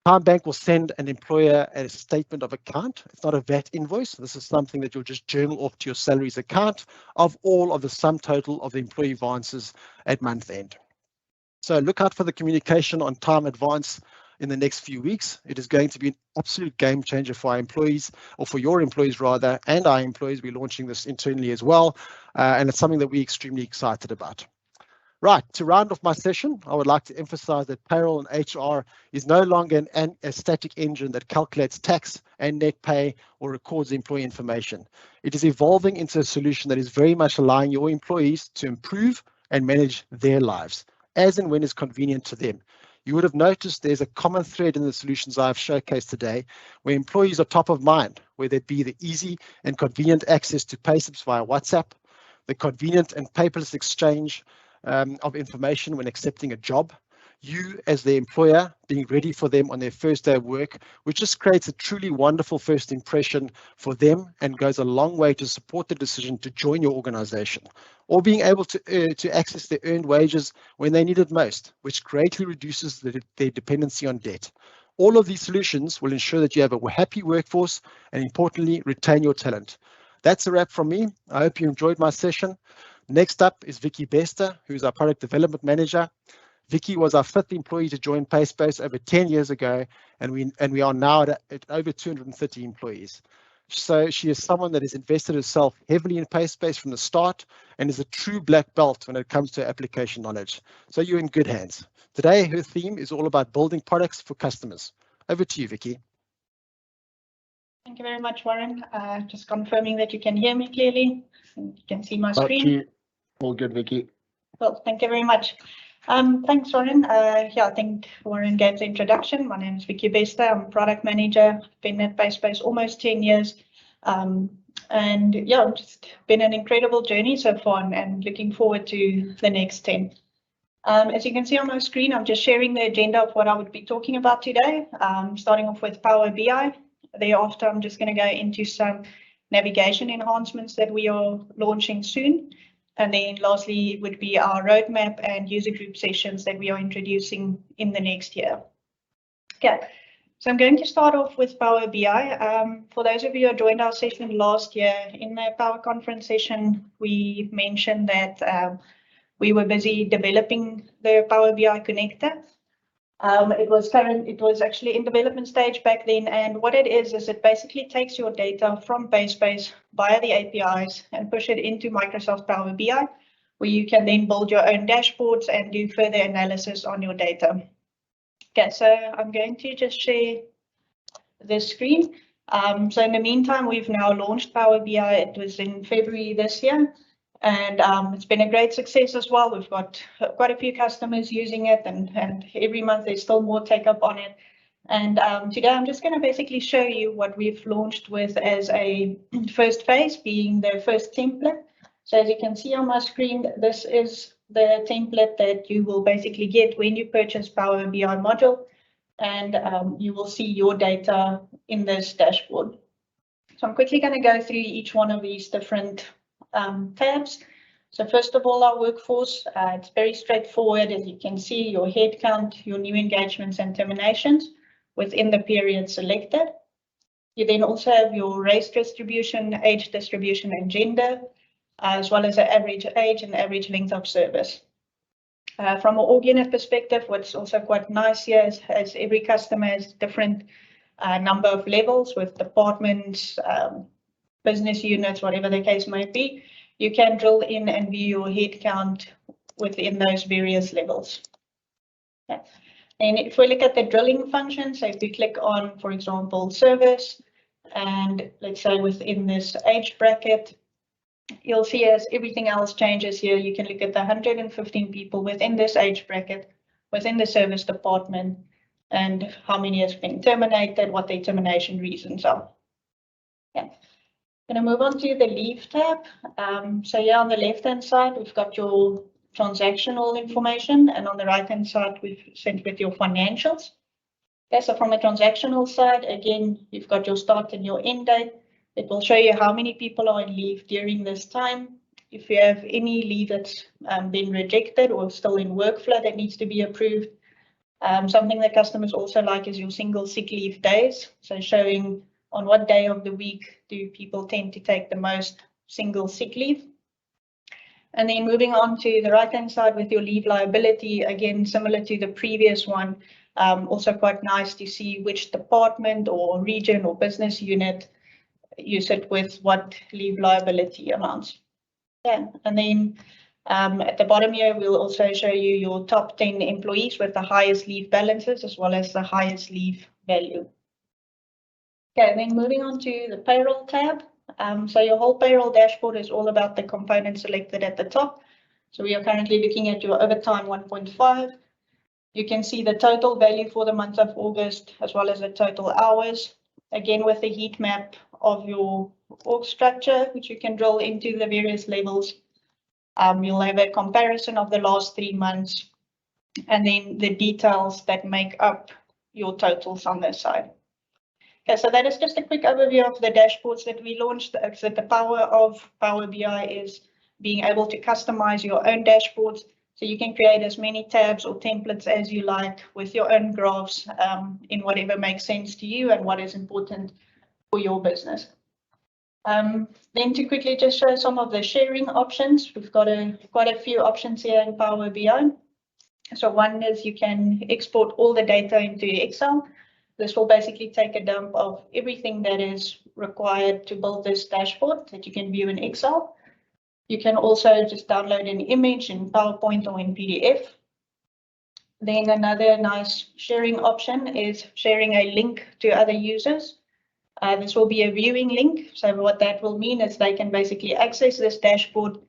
Time Bank will send an employer a statement of account. It's not a VAT invoice. This is something that you'll just journal off to your salaries account of all of the sum total of the employee advances at month end. So look out for the communication on Time Advance in the next few weeks. It is going to be an absolute game changer for our employees, or for your employees rather, and our employees. We're launching this internally as well, and it's something that we're extremely excited about. Right, to round off my session, I would like to emphasize that payroll and HR is no longer a static engine that calculates tax and net pay or records employee information. It is evolving into a solution that is very much allowing your employees to improve and manage their lives, as and when is convenient to them. You would have noticed there's a common thread in the solutions I've showcased today, where employees are top of mind, whether it be the easy and convenient access to payslips via WhatsApp, the convenient and paperless exchange of information when accepting a job, you as the employer being ready for them on their first day of work, which just creates a truly wonderful first impression for them and goes a long way to support the decision to join your organization, or being able to access their earned wages when they need it most, which greatly reduces their dependency on debt. All of these solutions will ensure that you have a happy workforce and, importantly, retain your talent. That's a wrap from me. I hope you enjoyed my session. Next up is Vicky Bester, who's our product development manager. Vicky was our 5th employee to join PaySpace over 10 years ago, and we are now at over 230 employees. So she is someone that has invested herself heavily in PaySpace from the start and is a true black belt when it comes to application knowledge. So you're in good hands. Today, her theme is all about building products for customers. Over to you, Vicky. Thank you very much, Warren. Just confirming that you can hear me clearly. You can see my screen. All good, Vicky. Well, thank you very much. Thanks, Warren. I think Warren gave the introduction. My name is Wyk Vicky Bester. I'm product manager. Been at PaySpace almost 10 years. And yeah, just been an incredible journey so far, and looking forward to the next 10. As you can see on my screen, I'm just sharing the agenda of what I would be talking about today, starting off with Power BI. Thereafter, I'm just going to go into some navigation enhancements that we are launching soon. And then lastly would be our roadmap and user group sessions that we are introducing in the next year. Okay, so I'm going to start off with Power BI. For those of you who joined our session last year, in the Power Conference session, we mentioned that we were busy developing the Power BI connector. It was actually in development stage back then, and what it is it basically takes your data from PaySpace via the APIs and push it into Microsoft Power BI, where you can then build your own dashboards and do further analysis on your data. Okay, so I'm going to just share this screen. So in the meantime, we've now launched Power BI. It was in February this year. And it's been a great success as well. We've got quite a few customers using it, and every month there's still more take up on it. And today I'm just going to basically show you what we've launched with as a first phase, being the first template. So as you can see on my screen, this is the template that you will basically get when you purchase Power BI module, and you will see your data in this dashboard. So I'm quickly going to go through each one of these different tabs. So first of all, our workforce, it's very straightforward. As you can see, your headcount, your new engagements and terminations within the period selected. You then also have your race distribution, age distribution and gender, as well as the average age and the average length of service. From an org unit perspective, what's also quite nice here is as every customer has different number of levels with departments, business units, whatever the case might be, you can drill in and view your headcount within those various levels. Okay. And if we look at the drilling function, so if we click on, for example, service, and let's say within this age bracket, you'll see as everything else changes here, you can look at the 115 people within this age bracket, within the service department, and how many has been terminated, what their termination reasons are. Yeah. Going to move on to the leave tab. So here on the left-hand side, we've got your transactional information, and on the right-hand side, we've sent with your financials. Okay, so from a transactional side, again, you've got your start and your end date. It will show you how many people are on leave during this time. If you have any leave that's been rejected or still in workflow that needs to be approved. Something that customers also like is your single sick leave days. So showing on what day of the week do people tend to take the most single sick leave. And then moving on to the right-hand side with your leave liability, again, similar to the previous one, also quite nice to see which department or region or business unit you sit with what leave liability amounts. Yeah. And then at the bottom here, we'll also show you your top 10 employees with the highest leave balances as well as the highest leave value. Okay, and then moving on to the payroll tab. So your whole payroll dashboard is all about the components selected at the top. So we are currently looking at your overtime 1.5. You can see the total value for the month of August as well as the total hours. Again, with the heat map of your org structure, which you can drill into the various levels. You'll have a comparison of the last 3 months and then the details that make up your totals on this side. Okay, so that is just a quick overview of the dashboards that we launched. So the power of Power BI is being able to customize your own dashboards. So you can create as many tabs or templates as you like with your own graphs in whatever makes sense to you and what is important for your business. Then to quickly just show some of the sharing options, we've got quite a few options here in Power BI. So one is you can export all the data into Excel. This will basically take a dump of everything that is required to build this dashboard that you can view in Excel. You can also just download an image in PowerPoint or in PDF. Then another nice sharing option is sharing a link to other users. This will be a viewing link. So what that will mean is they can basically access this dashboard,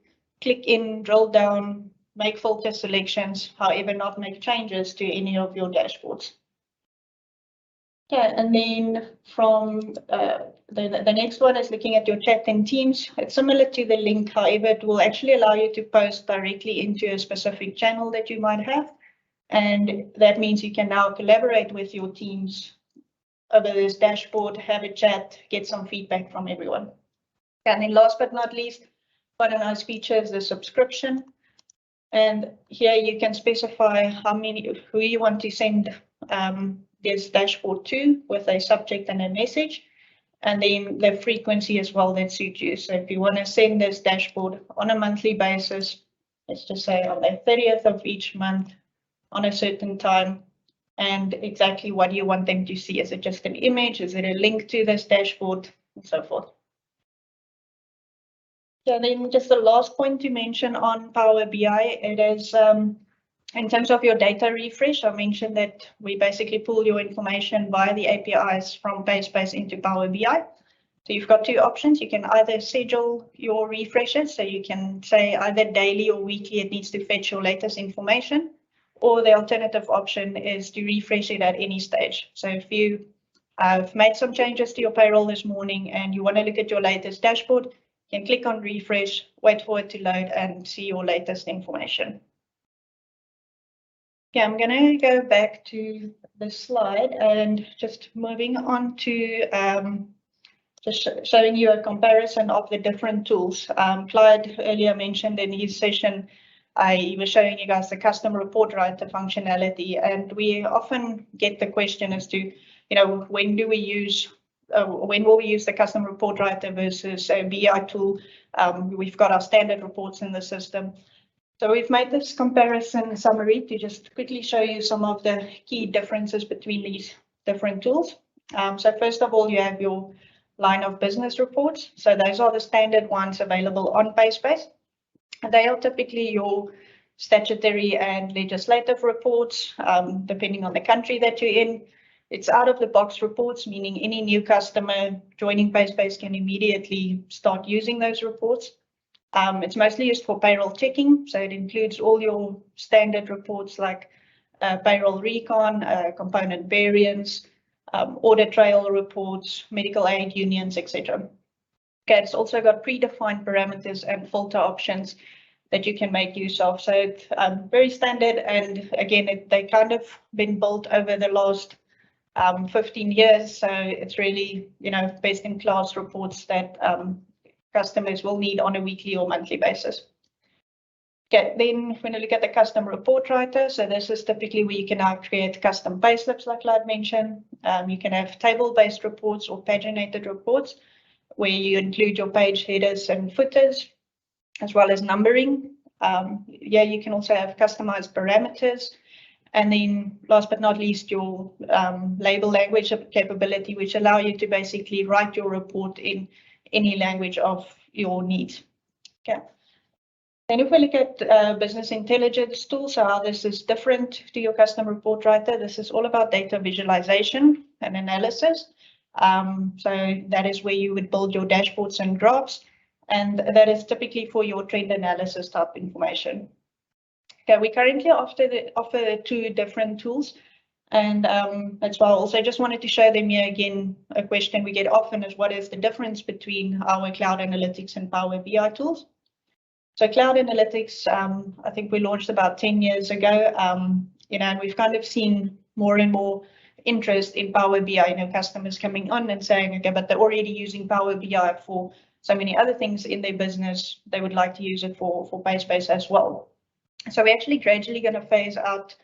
click in, drill down, make filter selections, however, not make changes to any of your dashboards. Yeah, and then from the next one is looking at your chat in Teams. It's similar to the link, however, it will actually allow you to post directly into a specific channel that you might have. And that means you can now collaborate with your teams over this dashboard, have a chat, get some feedback from everyone. And then last but not least, quite a nice feature is the subscription. And here you can specify who you want to send this dashboard to with a subject and a message, and then the frequency as well that suits you. So if you want to send this dashboard on a monthly basis, let's just say on the 30th of each month on a certain time, and exactly what you want them to see. Is it just an image? Is it a link to this dashboard? And so forth. So then just the last point to mention on Power BI, it is in terms of your data refresh, I mentioned that we basically pull your information via the APIs from PaySpace into Power BI. So you've got two options. You can either schedule your refreshes, so you can say either daily or weekly it needs to fetch your latest information, or the alternative option is to refresh it at any stage. So if you have made some changes to your payroll this morning and you want to look at your latest dashboard, you can click on refresh, wait for it to load and see your latest information. Okay, I'm going to go back to the slide and just moving on to just showing you a comparison of the different tools. Clyde earlier mentioned in his session, he was showing you guys the custom report writer functionality, and we often get the question as to, when will we use the custom report writer versus a BI tool? We've got our standard reports in the system. So we've made this comparison summary to just quickly show you some of the key differences between these different tools. So first of all, you have your line of business reports. So those are the standard ones available on PaySpace. They are typically your statutory and legislative reports, depending on the country that you're in. It's out-of-the-box reports, meaning any new customer joining PaySpace can immediately start using those reports. It's mostly used for payroll checking, so it includes all your standard reports like payroll recon, component variance, audit trail reports, medical aid unions, etc. Okay, it's also got predefined parameters and filter options that you can make use of. So it's very standard, and again, they kind of been built over the last 15 years. So it's really, best in class reports that customers will need on a weekly or monthly basis. Okay, then when you look at the custom report writer, so this is typically where you can now create custom payslips, like Clyde mentioned. You can have table-based reports or paginated reports, where you include your page headers and footers, as well as numbering. You can also have customized parameters. And then last but not least, your label language capability, which allow you to basically write your report in any language of your needs. Okay. Then if we look at business intelligence tools, so how this is different to your custom report writer, this is all about data visualization and analysis. So that is where you would build your dashboards and graphs, and that is typically for your trend analysis type information. Okay, we currently offer two different tools, and that's why I also just wanted to show them here again. A question we get often is, what is the difference between our cloud analytics and Power BI tools? So cloud analytics, I think we launched about 10 years ago, and we've kind of seen more and more interest in Power BI, customers coming on and saying, okay, but they're already using Power BI for so many other things in their business, they would like to use it for PaySpace as well. So we're actually gradually going to phase out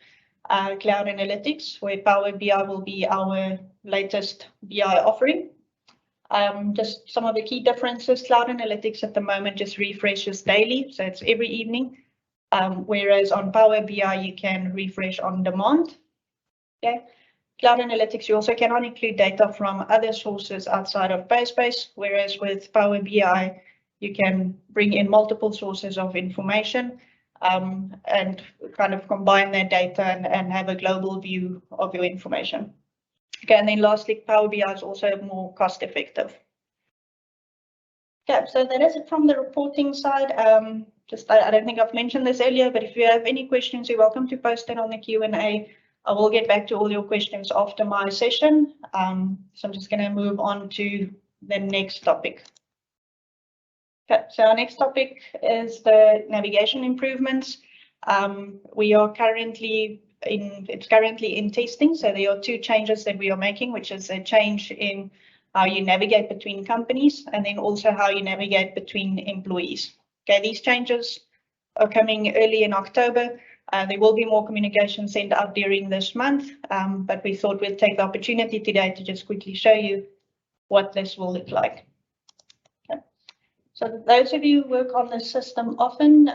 cloud analytics, where Power BI will be our latest BI offering. Just some of the key differences: cloud analytics at the moment just refreshes daily, so it's every evening. Whereas on Power BI, you can refresh on demand. Okay. Cloud analytics, you also cannot include data from other sources outside of PaySpace, whereas with Power BI, you can bring in multiple sources of information and kind of combine that data and have a global view of your information. Okay, and then lastly, Power BI is also more cost effective. Okay, so that is it from the reporting side. I don't think I've mentioned this earlier, but if you have any questions, you're welcome to post it on the Q&A. I will get back to all your questions after my session. So I'm just going to move on to the next topic. Okay, so our next topic is the navigation improvements. We are currently in testing, so there are 2 changes that we are making, which is a change in how you navigate between companies and then also how you navigate between employees. Okay, these changes are coming early in October. There will be more communication sent out during this month, but we thought we'd take the opportunity today to just quickly show you what this will look like. Okay. So those of you who work on the system often,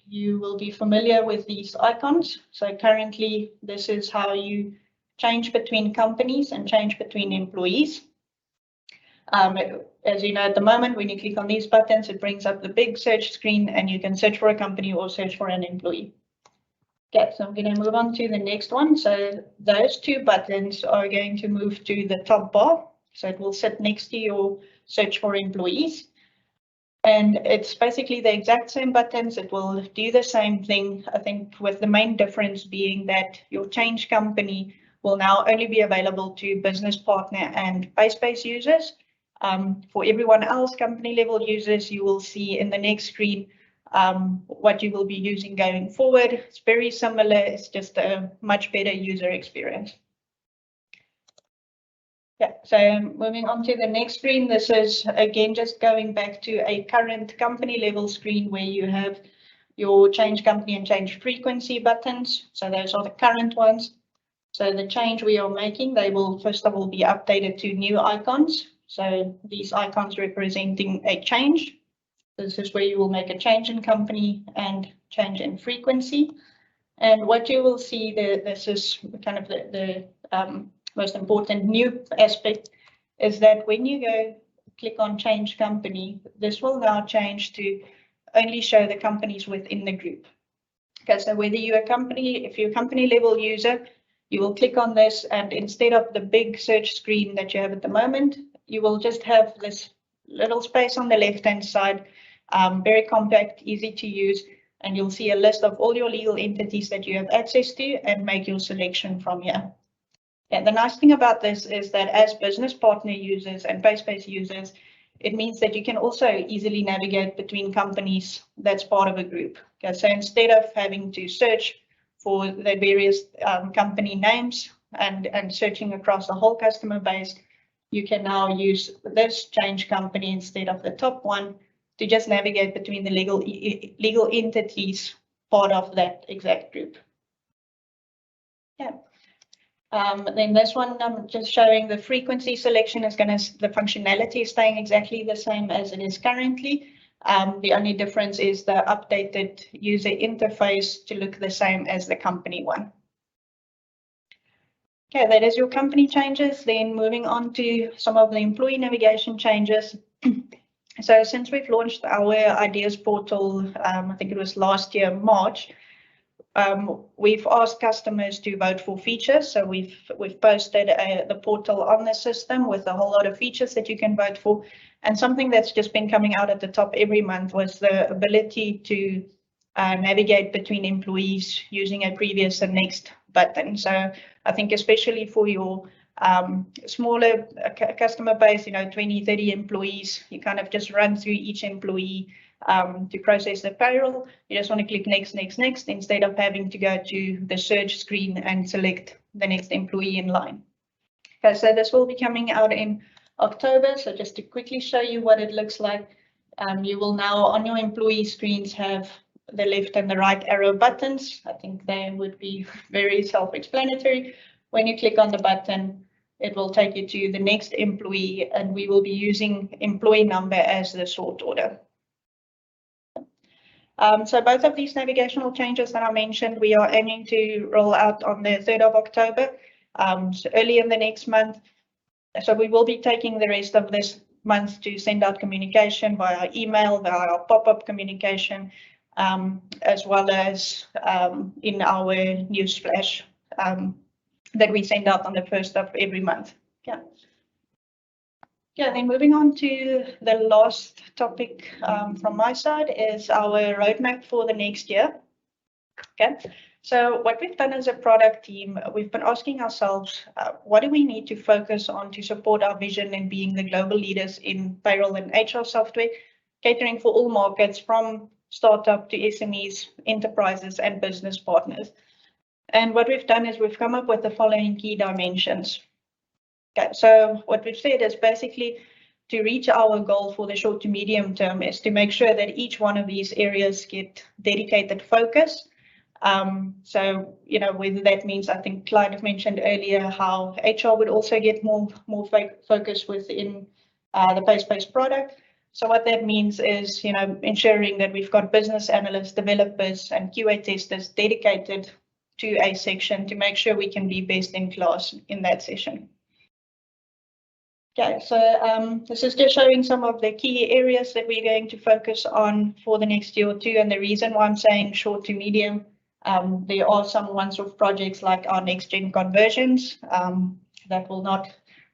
you will be familiar with these icons. So currently, this is how you change between companies and change between employees. As you know, at the moment, when you click on these buttons, it brings up the big search screen and you can search for a company or search for an employee. Okay, so I'm going to move on to the next one. So those 2 buttons are going to move to the top bar. So it will sit next to your search for employees. And it's basically the exact same buttons. It will do the same thing, I think, with the main difference being that your change company will now only be available to business partner and PaySpace users. For everyone else, company level users, you will see in the next screen what you will be using going forward. It's very similar. It's just a much better user experience. Yeah, so moving on to the next screen, this is again just going back to a current company level screen where you have your change company and change frequency buttons. So those are the current ones. So the change we are making, they will first of all be updated to new icons. So these icons representing a change. This is where you will make a change in company and change in frequency. And what you will see, this is kind of the most important new aspect, is that when you go click on change company, this will now change to only show the companies within the group. Okay, so whether you're a company, if you're a company level user, you will click on this, and instead of the big search screen that you have at the moment, you will just have this little space on the left-hand side, very compact, easy to use, and you'll see a list of all your legal entities that you have access to and make your selection from here. And the nice thing about this is that as business partner users and PaySpace users, it means that you can also easily navigate between companies that's part of a group. Okay, so instead of having to search for the various company names and searching across the whole customer base, you can now use this change company instead of the top one to just navigate between the legal entities part of that exact group. Yeah. Then this one, I'm just showing the frequency selection is the functionality is staying exactly the same as it is currently. The only difference is the updated user interface to look the same as the company one. Okay, that is your company changes. Then moving on to some of the employee navigation changes. So since we've launched our ideas portal, I think it was last year, March, we've asked customers to vote for features. So we've posted the portal on the system with a whole lot of features that you can vote for. And something that's just been coming out at the top every month was the ability to navigate between employees using a previous and next button. So I think especially for your smaller customer base, 20, 30 employees, you kind of just run through each employee to process the payroll. You just want to click next, next, next, instead of having to go to the search screen and select the next employee in line. Okay, so this will be coming out in October. So just to quickly show you what it looks like, you will now on your employee screens have the left and the right arrow buttons. I think they would be very self-explanatory. When you click on the button, it will take you to the next employee, and we will be using employee number as the sort order. So both of these navigational changes that I mentioned, we are aiming to roll out on the 3rd of October, so early in the next month. So we will be taking the rest of this month to send out communication via email, via pop-up communication, as well as in our newsflash that we send out on the 1st of every month. Yeah. Yeah, then moving on to the last topic from my side is our roadmap for the next year. Okay, So what we've done as a product team, we've been asking ourselves, what do we need to focus on to support our vision in being the global leaders in payroll and HR software, catering for all markets from startup to SMEs, enterprises, and business partners. And what we've done is we've come up with the following key dimensions. Okay, so what we've said is basically to reach our goal for the short to medium term is to make sure that each one of these areas get dedicated focus. So, you know, whether that means, I think Clyde mentioned earlier how HR would also get more focus within the PaySpace product. So what that means is, you know, ensuring that we've got business analysts, developers, and QA testers dedicated to a section to make sure we can be best in class in that session. Okay, so this is just showing some of the key areas that we're going to focus on for the next year or two. And the reason why I'm saying short to medium, there are some once-off projects like our next-gen conversions that will not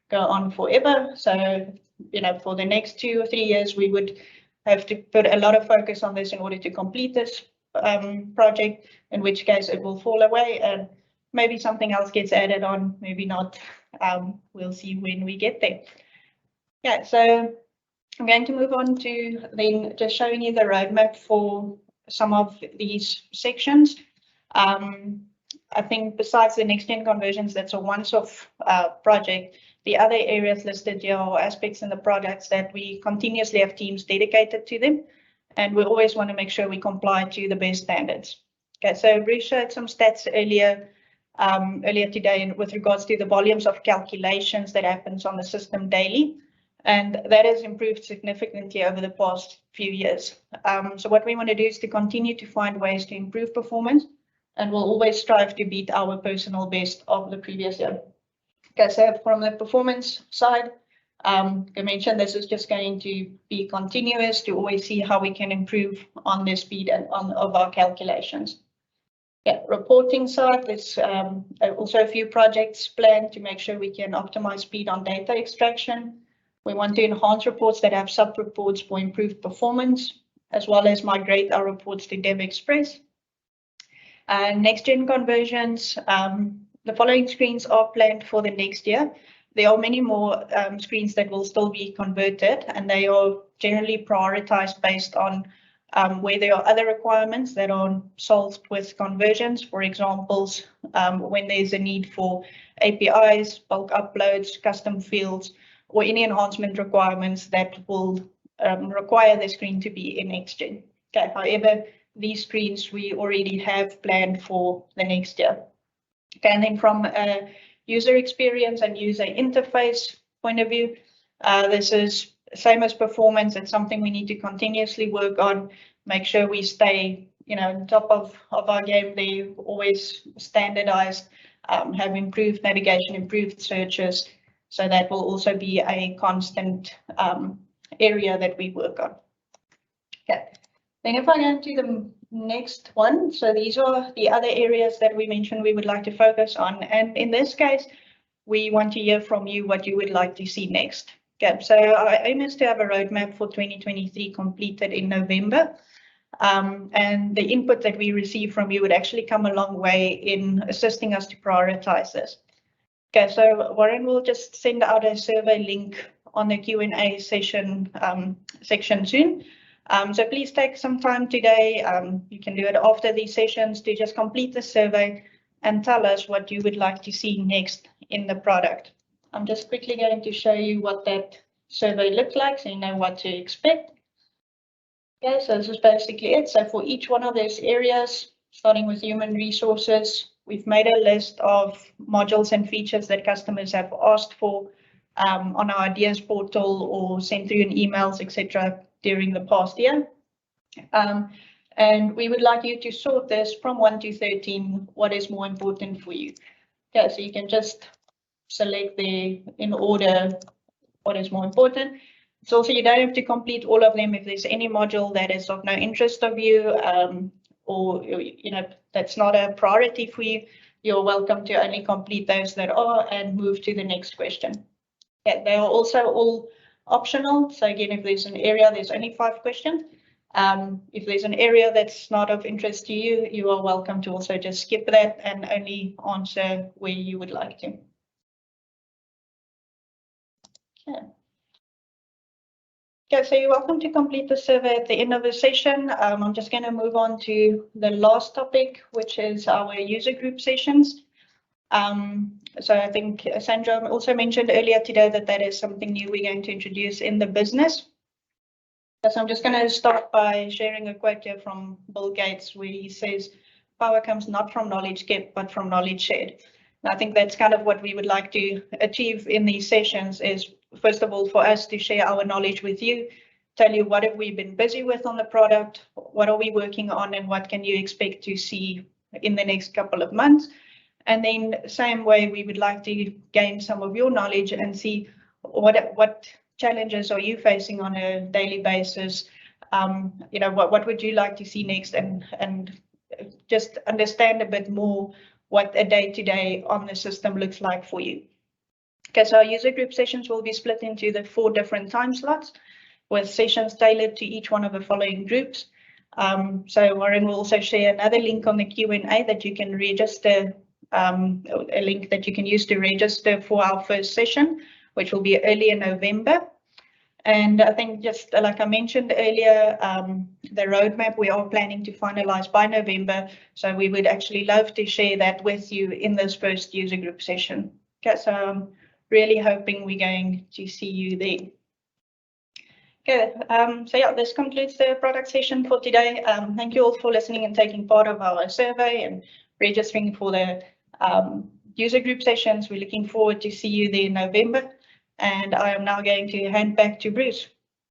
go on forever. So, you know, for the next 2 or 3 years, we would have to put a lot of focus on this in order to complete this project, in which case it will fall away and maybe something else gets added on, maybe not. We'll see when we get there. Yeah, so I'm going to move on to then just showing you the roadmap for some of these sections. I think besides the next-gen conversions, that's a once-off project. The other areas listed here are aspects in the products that we continuously have teams dedicated to them, and we always want to make sure we comply to the best standards. Okay, so Bruce showed some stats earlier today with regards to the volumes of calculations that happens on the system daily, and that has improved significantly over the past few years. So what we want to do is to continue to find ways to improve performance, and we'll always strive to beat our personal best of the previous year. Okay, so from the performance side, I mentioned this is just going to be continuous to always see how we can improve on the speed and of our calculations. Yeah, reporting side, there's also a few projects planned to make sure we can optimize speed on data extraction. We want to enhance reports that have sub-reports for improved performance, as well as migrate our reports to DevExpress. Next-gen conversions, the following screens are planned for the next year. There are many more screens that will still be converted, and they are generally prioritized based on where there are other requirements that are solved with conversions. For examples, when there's a need for APIs, bulk uploads, custom fields, or any enhancement requirements that will require the screen to be in next-gen. Okay, however, these screens we already have planned for the next year. Okay, and then from a user experience and user interface point of view, this is same as performance. It's something we need to continuously work on, make sure we stay, you know, on top of our game. They always standardized, have improved navigation, improved searches. So that will also be a constant area that we work on. Okay, then if I go to the next one, so these are the other areas that we mentioned we would like to focus on. And in this case, we want to hear from you what you would like to see next. Okay, so our aim is to have a roadmap for 2023 completed in November. And the input that we receive from you would actually come a long way in assisting us to prioritize this. Okay, so Warren will just send out a survey link on the Q&A session section soon. So please take some time today. You can do it after these sessions to just complete the survey and tell us what you would like to see next in the product. I'm just quickly going to show you what that survey looks like so you know what to expect. Okay, so this is basically it. So for each one of those areas, starting with human resources, we've made a list of modules and features that customers have asked for on our ideas portal or sent through in emails, etc. during the past year. And we would like you to sort this from 1 to 13, what is more important for you. Okay, so you can just select in order what is more important. It's also, you don't have to complete all of them. If there's any module that is of no interest of you, or you know that's not a priority for you, you're welcome to only complete those that are and move to the next question. Yeah, they are also all optional. So again, if there's an area, there's only 5 questions. If there's an area that's not of interest to you, you are welcome to also just skip that and only answer where you would like to. Okay. Okay, so you're welcome to complete the survey at the end of the session. I'm just going to move on to the last topic, which is our user group sessions. So I think Sandra also mentioned earlier today that that is something new we're going to introduce in the business. So I'm just going to start by sharing a quote here from Bill Gates, where he says, "Power comes not from knowledge kept, but from knowledge shared." And I think that's kind of what we would like to achieve in these sessions is, first of all, for us to share our knowledge with you, tell you what have we been busy with on the product, what are we working on, and what can you expect to see in the next couple of months. And then same way, we would like to gain some of your knowledge and see what challenges are you facing on a daily basis. You know, what would you like to see next, and just understand a bit more what a day-to-day on the system looks like for you. Okay, so our user group sessions will be split into the 4 different time slots with sessions tailored to each one of the following groups. So Warren will also share another link on the Q&A that you can register, a link that you can use to register for our first session, which will be early in November. And I think, just like I mentioned earlier, the roadmap we are planning to finalize by November. So we would actually love to share that with you in this first user group session. Okay, so I'm really hoping we're going to see you there. Okay, so yeah, this concludes the product session for today. Thank you all for listening and taking part of our survey and registering for the user group sessions. We're looking forward to see you there in November. And I am now going to hand back to Bruce.